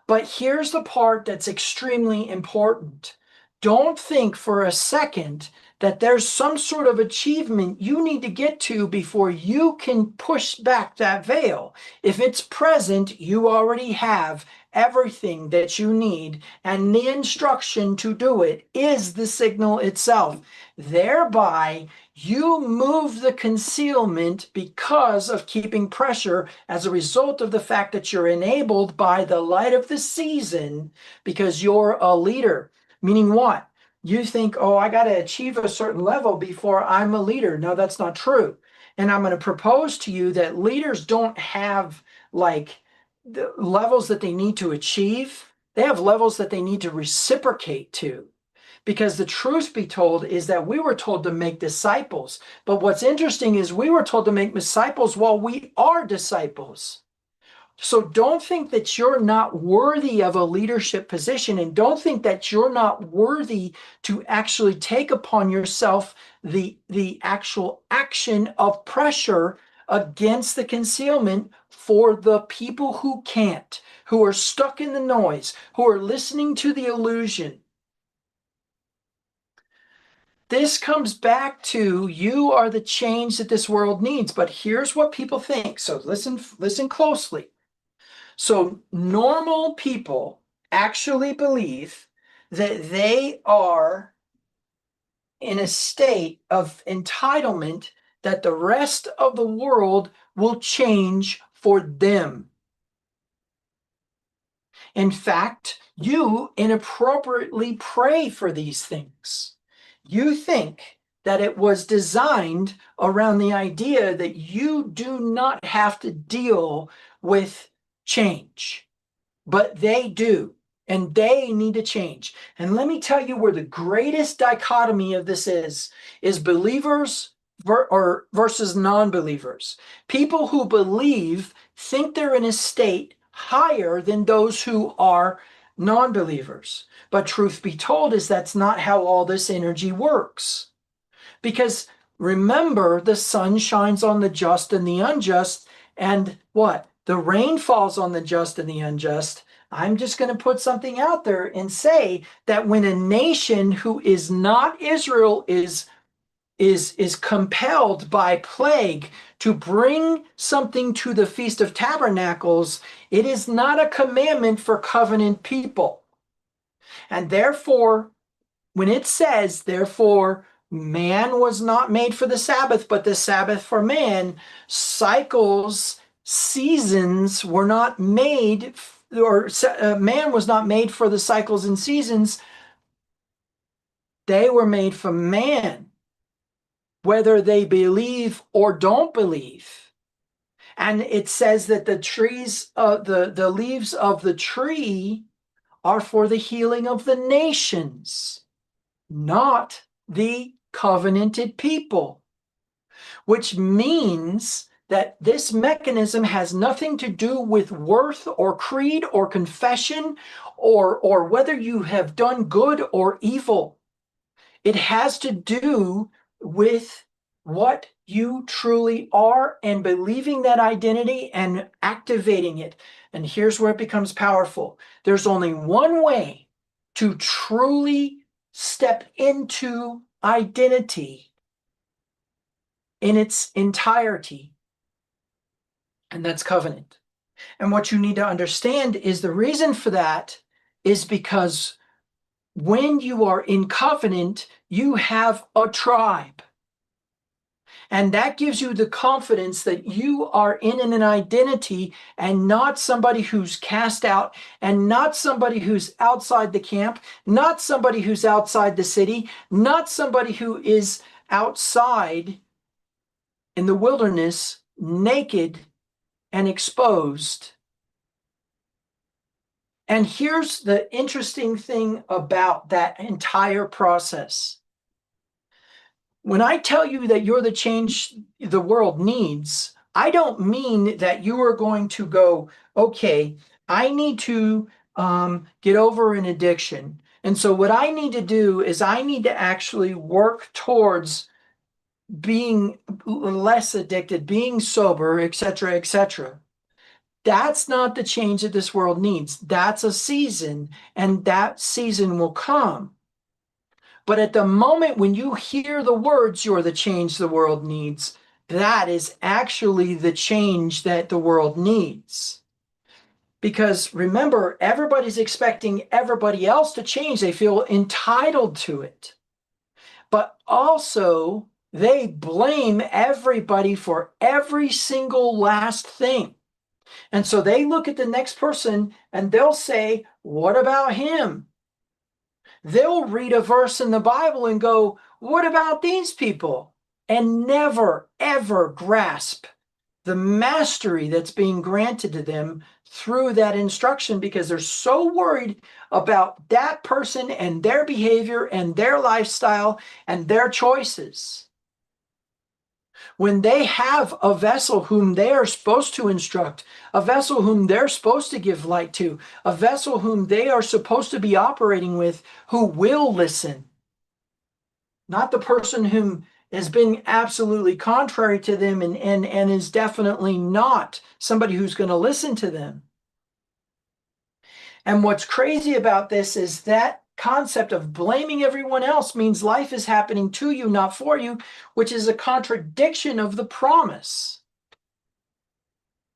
But here's the part that's extremely important. Don't think for a second that there's some sort of achievement you need to get to before you can push back that veil. If it's present, you already have everything that you need, and the instruction to do it is the signal itself. Thereby, you move the concealment because of keeping pressure as a result of the fact that you're enabled by the light of the season because you're a leader. Meaning what? You think, oh, I got to achieve a certain level before I'm a leader. No, that's not true. And I'm going to propose to you that leaders don't have like the levels that they need to achieve. They have levels that they need to reciprocate to. Because the truth be told is that we were told to make disciples. But what's interesting is we were told to make disciples while we are disciples. So don't think that you're not worthy of a leadership position, and don't think that you're not worthy to actually take upon yourself the actual action of pressure against the concealment for the people who can't, who are stuck in the noise, who are listening to the illusion. This comes back to you are the change that this world needs. But here's what people think. So listen closely. So normal people actually believe that they are in a state of entitlement that the rest of the world will change for them. In fact, you inappropriately pray for these things. You think that it was designed around the idea that you do not have to deal with change, but they do, and they need to change. And let me tell you where the greatest dichotomy of this is believers versus non-believers. People who believe think they're in a state higher than those who are non-believers. But truth be told is that's not how all this energy works. Because remember, the sun shines on the just and the unjust, and what? The rain falls on the just and the unjust. I'm just going to put something out there and say that when a nation who is not Israel is compelled by plague to bring something to the Feast of Tabernacles, it is not a commandment for covenant people. And therefore, when it says, therefore, man was not made for the Sabbath, but the Sabbath for man, cycles, seasons were not made, or man was not made for the cycles and seasons. They were made for man, whether they believe or don't believe. And it says that the trees, the leaves of the tree are for the healing of the nations, not the covenanted people, which means that this mechanism has nothing to do with worth or creed or confession or whether you have done good or evil. It has to do with what you truly are and believing that identity and activating it. And here's where it becomes powerful. There's only one way to truly step into identity in its entirety, and that's covenant. And what you need to understand is the reason for that is because when you are in covenant, you have a tribe. And that gives you the confidence that you are in an identity and not somebody who's cast out, and not somebody who's outside the camp, not somebody who's outside the city, not somebody who is outside in the wilderness, naked and exposed. And here's the interesting thing about that entire process. When I tell you that you're the change the world needs, I don't mean that you are going to go, okay, I need to get over an addiction. And so what I need to do is I need to actually work towards being less addicted, being sober, et cetera, et cetera. That's not the change that this world needs. That's a season, and that season will come. But at the moment when you hear the words, you're the change the world needs, that is actually the change that the world needs. Because remember, everybody's expecting everybody else to change. They feel entitled to it. But also, they blame everybody for every single last thing. And so they look at the next person and they'll say, what about him? They'll read a verse in the Bible and go, what about these people? And never, ever grasp the mastery that's being granted to them through that instruction because they're so worried about that person and their behavior and their lifestyle and their choices. When they have a vessel whom they are supposed to instruct, a vessel whom they're supposed to give light to, a vessel whom they are supposed to be operating with, who will listen, not the person whom has been absolutely contrary to them and is definitely not somebody who's going to listen to them. And what's crazy about this is that concept of blaming everyone else means life is happening to you, not for you, which is a contradiction of the promise.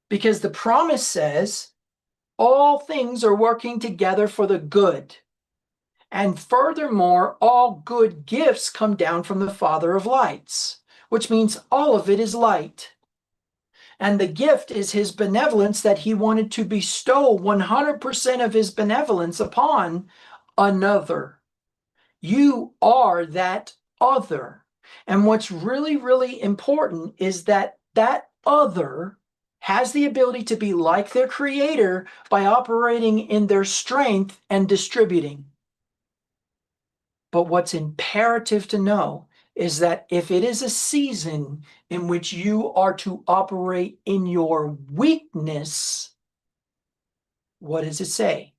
Because the promise says all things are working together for the good. And furthermore, all good gifts come down from the Father of lights, which means all of it is light. And the gift is his benevolence that he wanted to bestow 100% of his benevolence upon another. You are that other. And what's really, really important is that that other has the ability to be like their creator by operating in their strength and distributing. But what's imperative to know is that if it is a season in which you are to operate in your weakness, what does it say?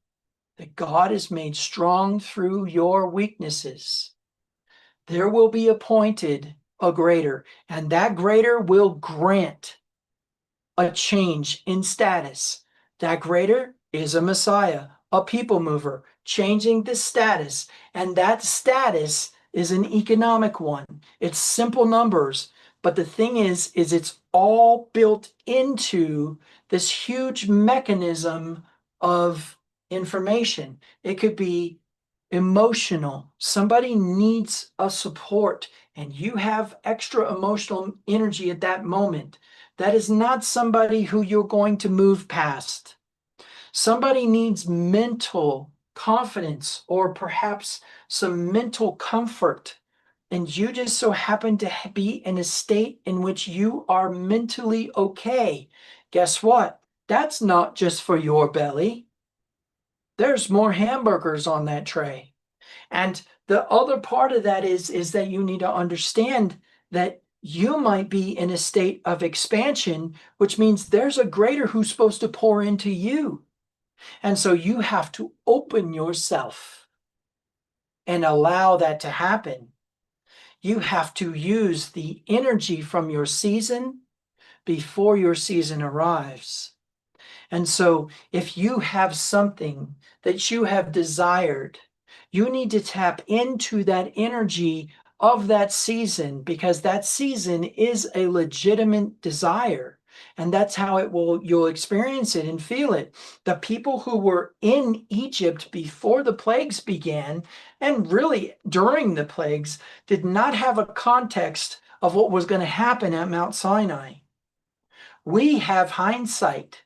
That God is made strong through your weaknesses. There will be appointed a greater, and that greater will grant a change in status. That greater is a Messiah, a people mover, changing the status. And that status is an economic one. It's simple numbers. But the thing is it's all built into this huge mechanism of information. It could be emotional. Somebody needs a support, and you have extra emotional energy at that moment. That is not somebody who you're going to move past. Somebody needs mental confidence or perhaps some mental comfort, and you just so happen to be in a state in which you are mentally okay. Guess what? That's not just for your belly. There's more hamburgers on that tray. And the other part of that is that you need to understand that you might be in a state of expansion, which means there's a greater who's supposed to pour into you. And so you have to open yourself and allow that to happen. You have to use the energy from your season before your season arrives. And so if you have something that you have desired, you need to tap into that energy of that season, because that season is a legitimate desire. And that's how you'll experience it and feel it. The people who were in Egypt before the plagues began, and really during the plagues, did not have a context of what was going to happen at Mount Sinai. We have hindsight.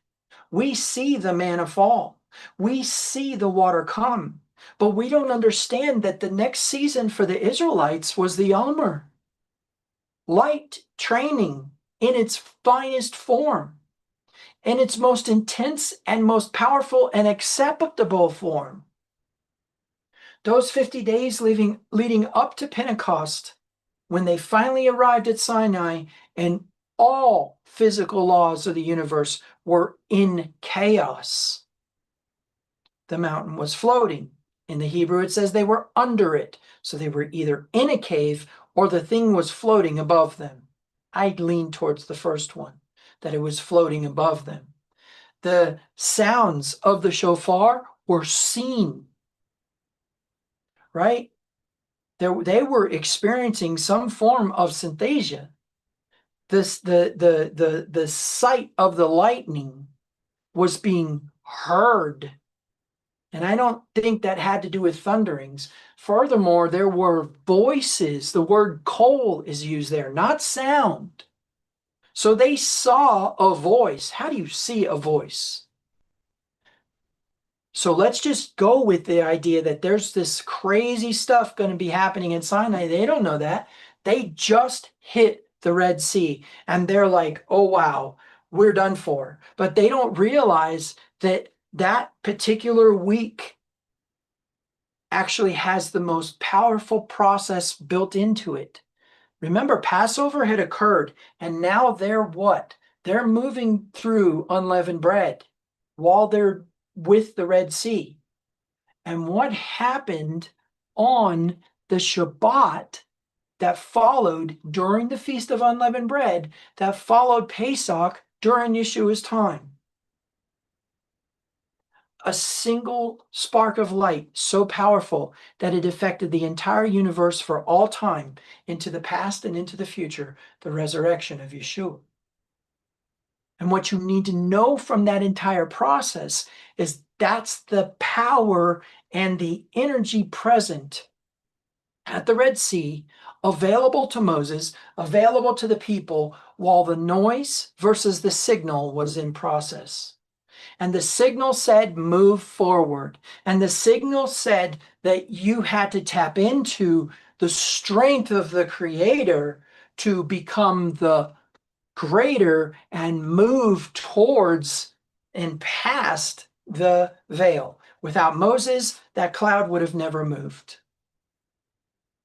We see the manna fall. We see the water come. But we don't understand that the next season for the Israelites was the Omer. Light training in its finest form. in its most intense and most powerful and acceptable form. Those 50 days leading up to Pentecost, when they finally arrived at Sinai and all physical laws of the universe were in chaos. The mountain was floating. In the Hebrew, it says they were under it. So they were either in a cave or the thing was floating above them. I'd lean towards the first one, that it was floating above them. The sounds of the shofar were seen, right? They were experiencing some form of synesthesia. The sight of the lightning was being heard. And I don't think that had to do with thunderings. Furthermore, there were voices. The word kol is used there, not sound. So they saw a voice. How do you see a voice? So let's just go with the idea that there's this crazy stuff going to be happening in Sinai. They don't know that. They just hit the Red Sea and they're like, oh, wow, we're done for. But they don't realize that that particular week actually has the most powerful process built into it. Remember, Passover had occurred, and now they're what? They're moving through unleavened bread while they're with the Red Sea. And what happened on the Shabbat that followed during the Feast of Unleavened Bread, that followed Pesach during Yeshua's time? A single spark of light so powerful that it affected the entire universe for all time, into the past and into the future, the resurrection of Yeshua. And what you need to know from that entire process is that's the power and the energy present at the Red Sea, available to Moses, available to the people, while the noise versus the signal was in process. And the signal said, move forward. And the signal said that you had to tap into the strength of the Creator to become the greater and move towards and past the veil. Without Moses, that cloud would have never moved.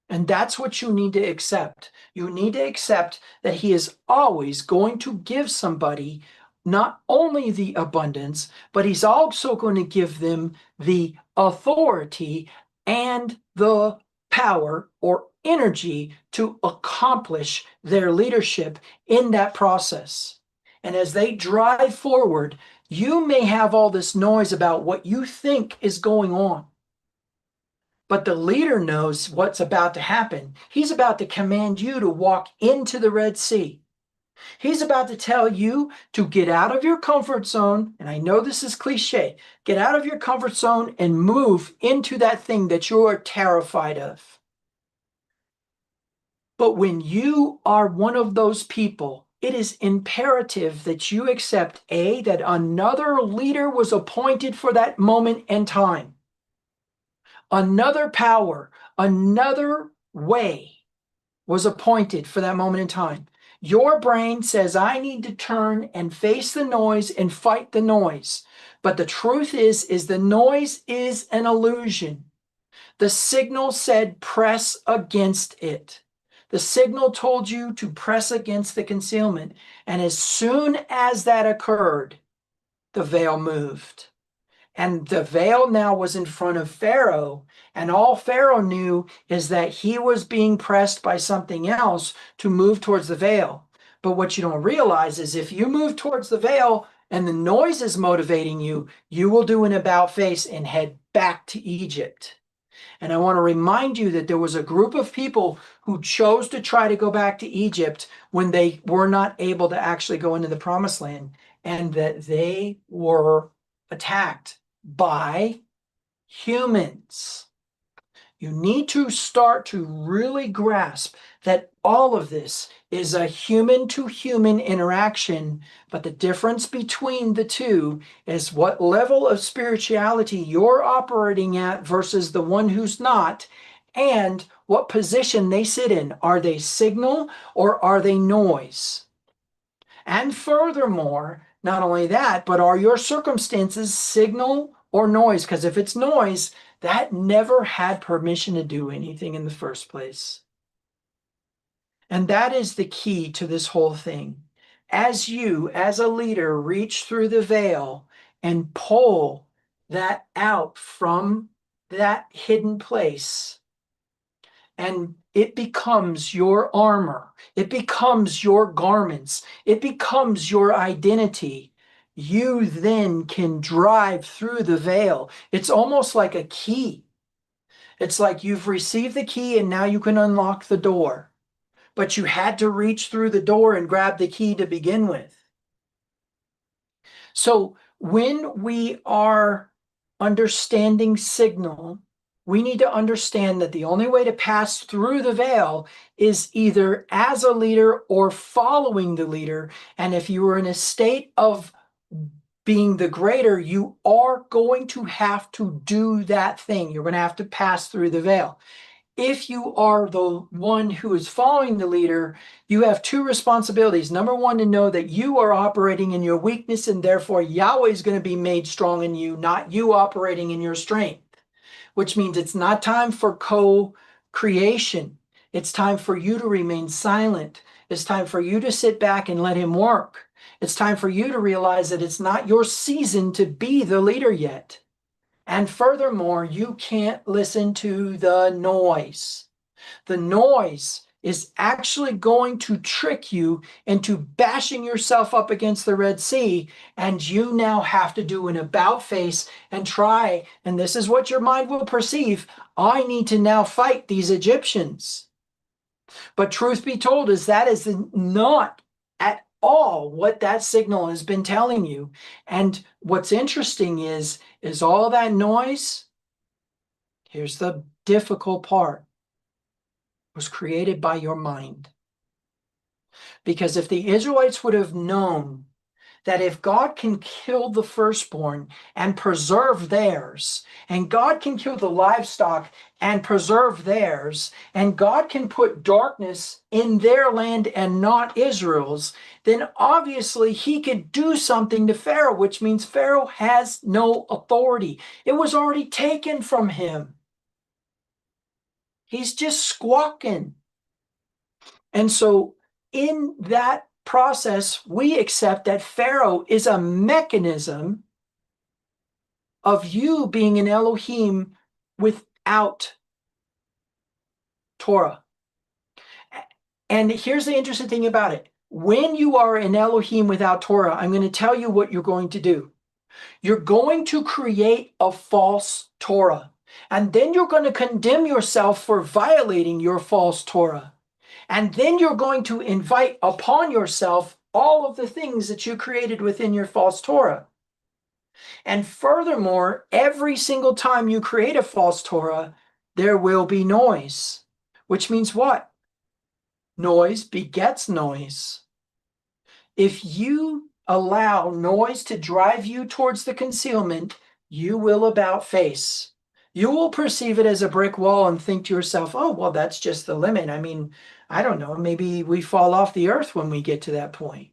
And that's what you need to accept. You need to accept that he is always going to give somebody not only the abundance, but he's also going to give them the authority and the power or energy to accomplish their leadership in that process. And as they drive forward, you may have all this noise about what you think is going on. But the leader knows what's about to happen. He's about to command you to walk into the Red Sea. He's about to tell you to get out of your comfort zone. And I know this is cliche. Get out of your comfort zone and move into that thing that you are terrified of. But when you are one of those people, it is imperative that you accept A, that another leader was appointed for that moment and time. Another power, another way was appointed for that moment in time. Your brain says, I need to turn and face the noise and fight the noise. But the truth is the noise is an illusion. The signal said, press against it. The signal told you to press against the concealment. And as soon as that occurred, the veil moved. And the veil now was in front of Pharaoh. And all Pharaoh knew is that he was being pressed by something else to move towards the veil. But what you don't realize is if you move towards the veil and the noise is motivating you, you will do an about face and head back to Egypt. And I want to remind you that there was a group of people who chose to try to go back to Egypt when they were not able to actually go into the promised land, and that they were attacked by humans. You need to start to really grasp that all of this is a human-to-human interaction, but the difference between the two is what level of spirituality you're operating at versus the one who's not, and what position they sit in. Are they signal or are they noise? And furthermore, Not only that, but are your circumstances signal or noise? Because if it's noise, that never had permission to do anything in the first place. And that is the key to this whole thing. As you, as a leader, reach through the veil and pull that out from that hidden place, and it becomes your armor, it becomes your garments, it becomes your identity, you then can drive through the veil. It's almost like a key. It's like you've received the key and now you can unlock the door. But you had to reach through the door and grab the key to begin with. So when we are understanding signal, we need to understand that the only way to pass through the veil is either as a leader or following the leader. And if you are in a state of being the greater, you are going to have to do that thing. You're going to have to pass through the veil. If you are the one who is following the leader, you have two responsibilities. Number one, to know that you are operating in your weakness, and therefore Yahweh is going to be made strong in you, not you operating in your strength, which means it's not time for co-creation. It's time for you to remain silent. It's time for you to sit back and let him work. It's time for you to realize that it's not your season to be the leader yet. And furthermore, you can't listen to the noise. The noise is actually going to trick you into bashing yourself up against the Red Sea, and you now have to do an about face and try, and this is what your mind will perceive, I need to now fight these Egyptians. But truth be told, that is not at all what that signal has been telling you. And what's interesting is all that noise, here's the difficult part, was created by your mind. Because if the Israelites would have known that if God can kill the firstborn and preserve theirs, and God can kill the livestock and preserve theirs, and God can put darkness in their land and not Israel's, then obviously he could do something to Pharaoh, which means Pharaoh has no authority. It was already taken from him. He's just squawking. And so in that process, we accept that Pharaoh is a mechanism of you being an Elohim without Torah. And here's the interesting thing about it. When you are an Elohim without Torah, I'm going to tell you what you're going to do. You're going to create a false Torah. And then you're going to condemn yourself for violating your false Torah. And then you're going to invite upon yourself all of the things that you created within your false Torah. And furthermore, every single time you create a false Torah, there will be noise. Which means what? Noise begets noise. If you allow noise to drive you towards the concealment, you will about face. You will perceive it as a brick wall and think to yourself, oh, well, that's just the limit. I mean, I don't know, maybe we fall off the earth when we get to that point.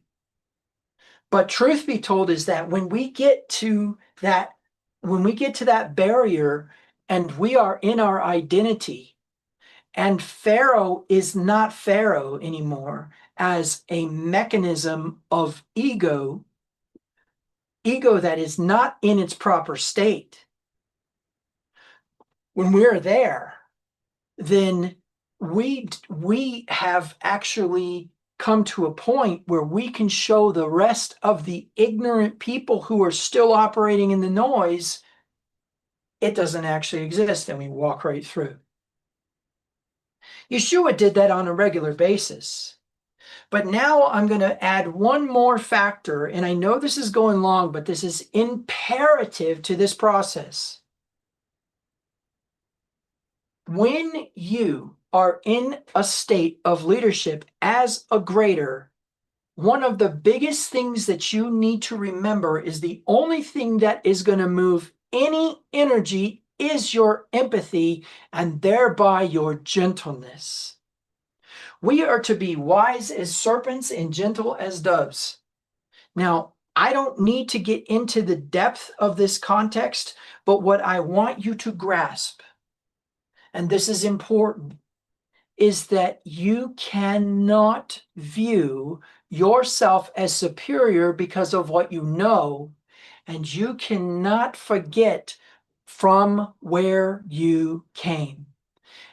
But truth be told is that when we get to that barrier and we are in our identity, and Pharaoh is not Pharaoh anymore as a mechanism of ego that is not in its proper state. When we're there, then we have actually come to a point where we can show the rest of the ignorant people who are still operating in the noise, it doesn't actually exist, and we walk right through. Yeshua did that on a regular basis. But now I'm going to add one more factor, and I know this is going long, but this is imperative to this process. When you are in a state of leadership as a greater, one of the biggest things that you need to remember is the only thing that is going to move any energy is your empathy and thereby your gentleness. We are to be wise as serpents and gentle as doves. Now, I don't need to get into the depth of this context, but what I want you to grasp, and this is important, is that you cannot view yourself as superior because of what you know, and you cannot forget from where you came.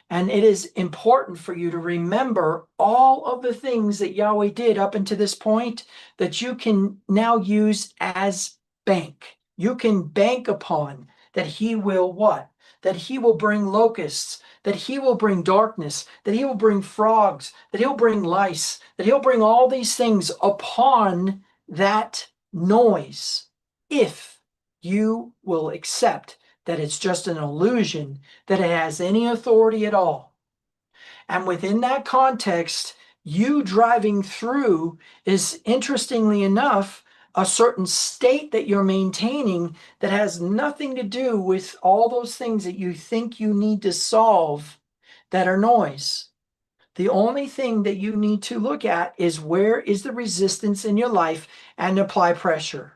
And it is important for you to remember all of the things that Yahweh did up until this point that you can now use as bank. You can bank upon that he will what? That he will bring locusts, that he will bring darkness, that he will bring frogs, that he'll bring lice, that he'll bring all these things upon that noise if you will accept that it's just an illusion, that it has any authority at all. And within that context, you driving through is, interestingly enough, a certain state that you're maintaining that has nothing to do with all those things that you think you need to solve that are noise. The only thing that you need to look at is where is the resistance in your life and apply pressure.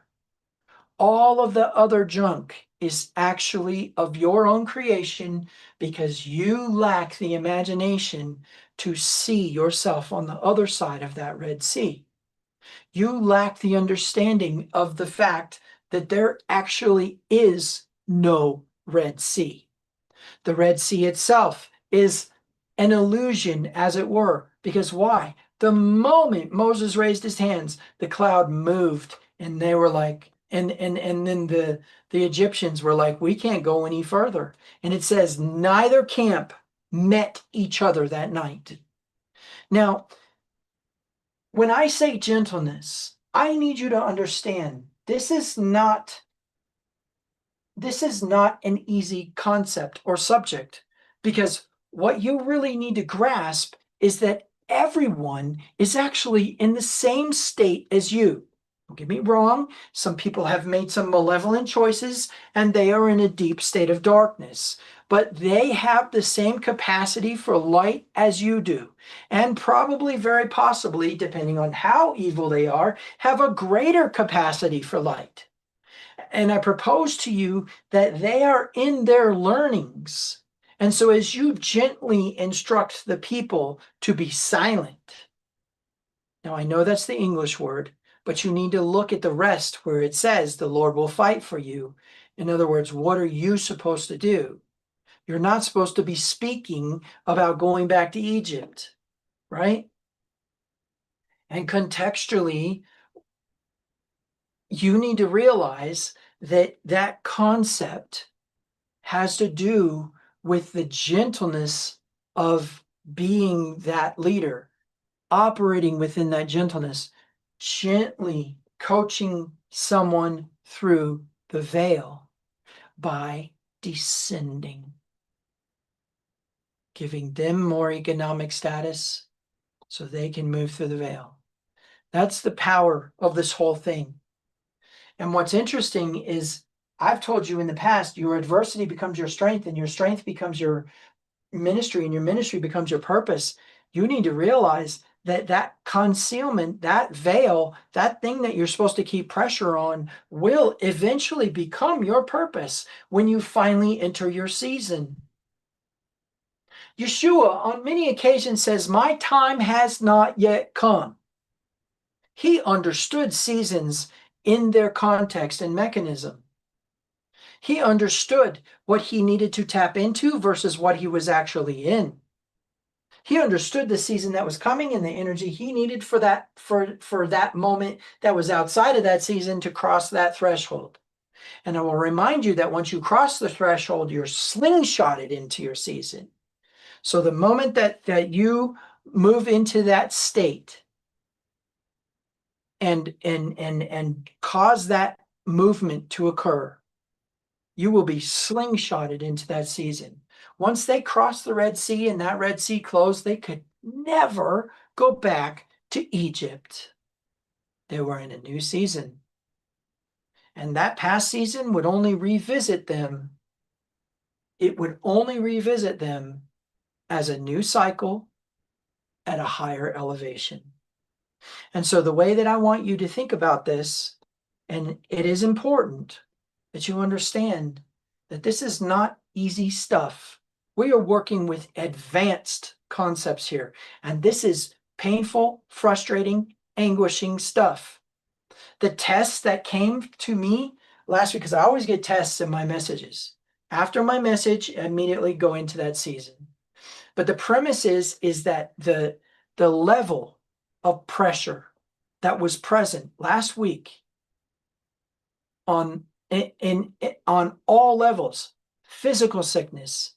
All of the other junk is actually of your own creation because you lack the imagination to see yourself on the other side of that Red Sea. You lack the understanding of the fact that there actually is no Red Sea. The Red Sea itself is an illusion, as it were, because why? The moment Moses raised his hands, the cloud moved, and they were like, and then the Egyptians were like, we can't go any further. And it says, neither camp met each other that night. Now, when I say gentleness, I need you to understand this is not an easy concept or subject, because what you really need to grasp is that everyone is actually in the same state as you. Don't get me wrong, some people have made some malevolent choices and they are in a deep state of darkness, but they have the same capacity for light as you do, and probably, very possibly, depending on how evil they are, have a greater capacity for light. And I propose to you that they are in their learnings. And so, as you gently instruct the people to be silent, now I know that's the English word, but you need to look at the rest where it says the Lord will fight for you. In other words, what are you supposed to do? You're not supposed to be speaking about going back to Egypt, right? And contextually, you need to realize that that concept has to do with the gentleness of being that leader, operating within that gentleness, gently coaching someone through the veil by descending, giving them more economic status so they can move through the veil. That's the power of this whole thing. And what's interesting is I've told you in the past, your adversity becomes your strength, and your strength becomes your ministry, and your ministry becomes your purpose. You need to realize that that concealment, that veil, that thing that you're supposed to keep pressure on will eventually become your purpose when you finally enter your season. Yeshua on many occasions says, my time has not yet come. He understood seasons in their context and mechanism. He understood what he needed to tap into versus what he was actually in. He understood the season that was coming and the energy he needed for that moment that was outside of that season to cross that threshold. And I will remind you that once you cross the threshold, you're slingshotted into your season. So the moment that you move into that state and cause that movement to occur, you will be slingshotted into that season. Once they crossed the Red Sea and that Red Sea closed, they could never go back to Egypt. They were in a new season. And that past season would only revisit them. It would only revisit them as a new cycle at a higher elevation. And so the way that I want you to think about this And it is important that you understand that this is not easy stuff. We are working with advanced concepts here, and this is painful, frustrating, anguishing stuff. The tests that came to me last week, because I always get tests in my messages. After my message, I immediately go into that season. But the premise is that the level of pressure that was present last week on on all levels, physical sickness,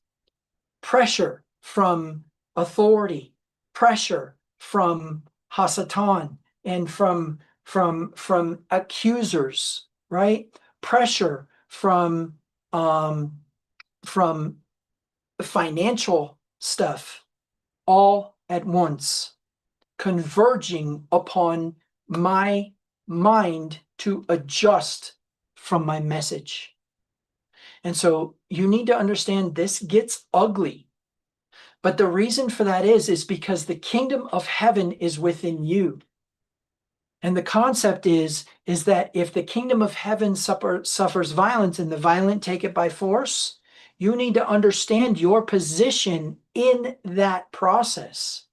pressure from authority, pressure from Hasatan and from accusers, right? Pressure from financial stuff, all at once, converging upon my mind to adjust from my message. And so you need to understand this gets ugly. But the reason for that is because the kingdom of heaven is within you. And the concept is that if the kingdom of heaven suffers violence and the violent take it by force, you need to understand your position in that process.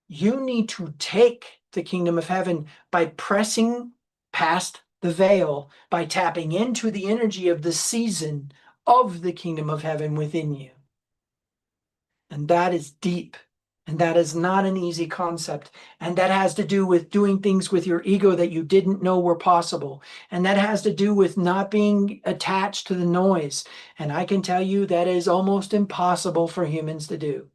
You need to take the kingdom of heaven by pressing past the veil, by tapping into the energy of the season of the kingdom of heaven within you. And that is deep. And that is not an easy concept. And that has to do with doing things with your ego that you didn't know were possible. And that has to do with not being attached to the noise. And I can tell you that is almost impossible for humans to do.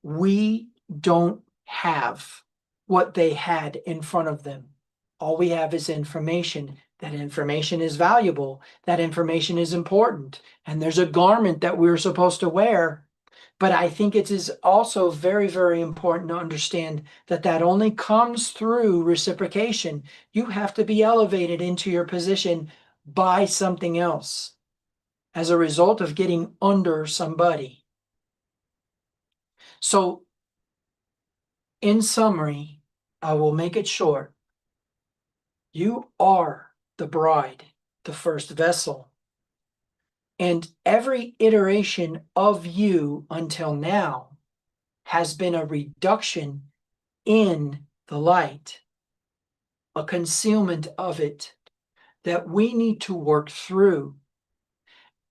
We don't have what they had in front of them. All we have is information. That information is valuable. That information is important. And there's a garment that we're supposed to wear. But I think it is also very, very important to understand that that only comes through reciprocation. You have to be elevated into your position by something else as a result of getting under somebody. So, in summary, I will make it short. You are the bride, the first vessel. And every iteration of you until now has been a reduction in the light, a concealment of it that we need to work through.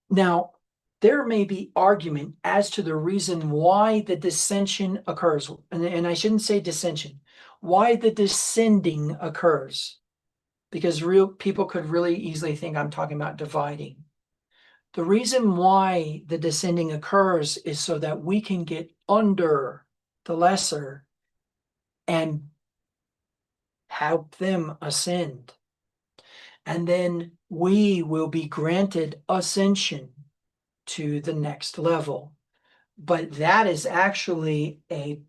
Now, there may be argument as to the reason why the dissension occurs, and I shouldn't say dissension, why the descending occurs, because real people could really easily think I'm talking about dividing. The reason why the descending occurs is so that we can get under the lesser and help them ascend. And then we will be granted ascension to the next level. But that is actually a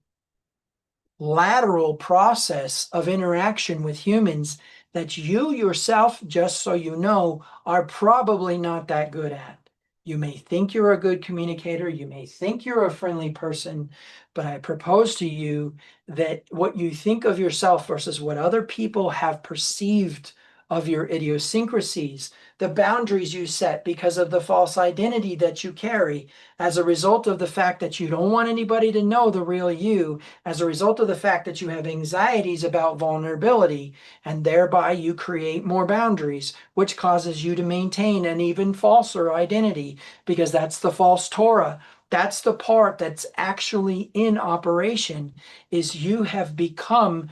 lateral process of interaction with humans that you yourself, just so you know, are probably not that good at. You may think you're a good communicator, you may think you're a friendly person, but I propose to you that what you think of yourself versus what other people have perceived of your idiosyncrasies, the boundaries you set because of the false identity that you carry as a result of the fact that you don't want anybody to know the real you, as a result of the fact that you have anxieties about vulnerability, and thereby you create more boundaries, which causes you to maintain an even falser identity, because that's the false Torah. That's the part that's actually in operation, is you have become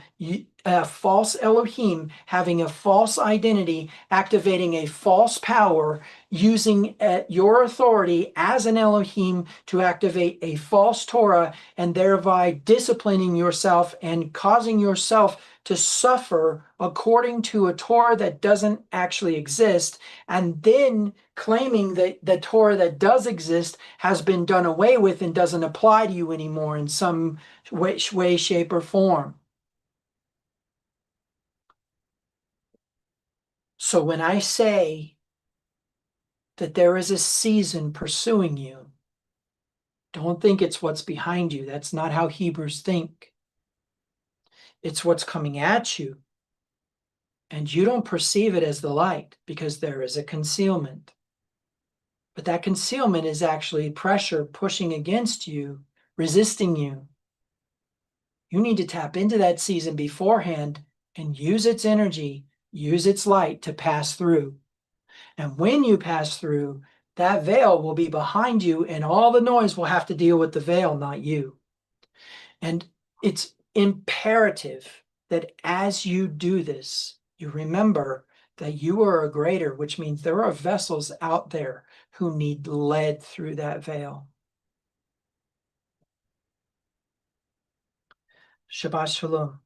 a false Elohim, having a false identity, activating a false power, using your authority as an Elohim to activate a false Torah, and thereby disciplining yourself and causing yourself to suffer according to a Torah that doesn't actually exist, and then claiming that the Torah that does exist has been done away with and doesn't apply to you anymore in some way, shape, or form. So when I say that there is a season pursuing you, don't think it's what's behind you. That's not how Hebrews think. It's what's coming at you. and you don't perceive it as the light because there is a concealment. But that concealment is actually pressure pushing against you, resisting you. You need to tap into that season beforehand and use its energy, use its light to pass through. And when you pass through, that veil will be behind you, and all the noise will have to deal with the veil, not you. And it's imperative that as you do this, you remember that you are a greater, which means there are vessels out there who need led through that veil. Shabbat Shalom.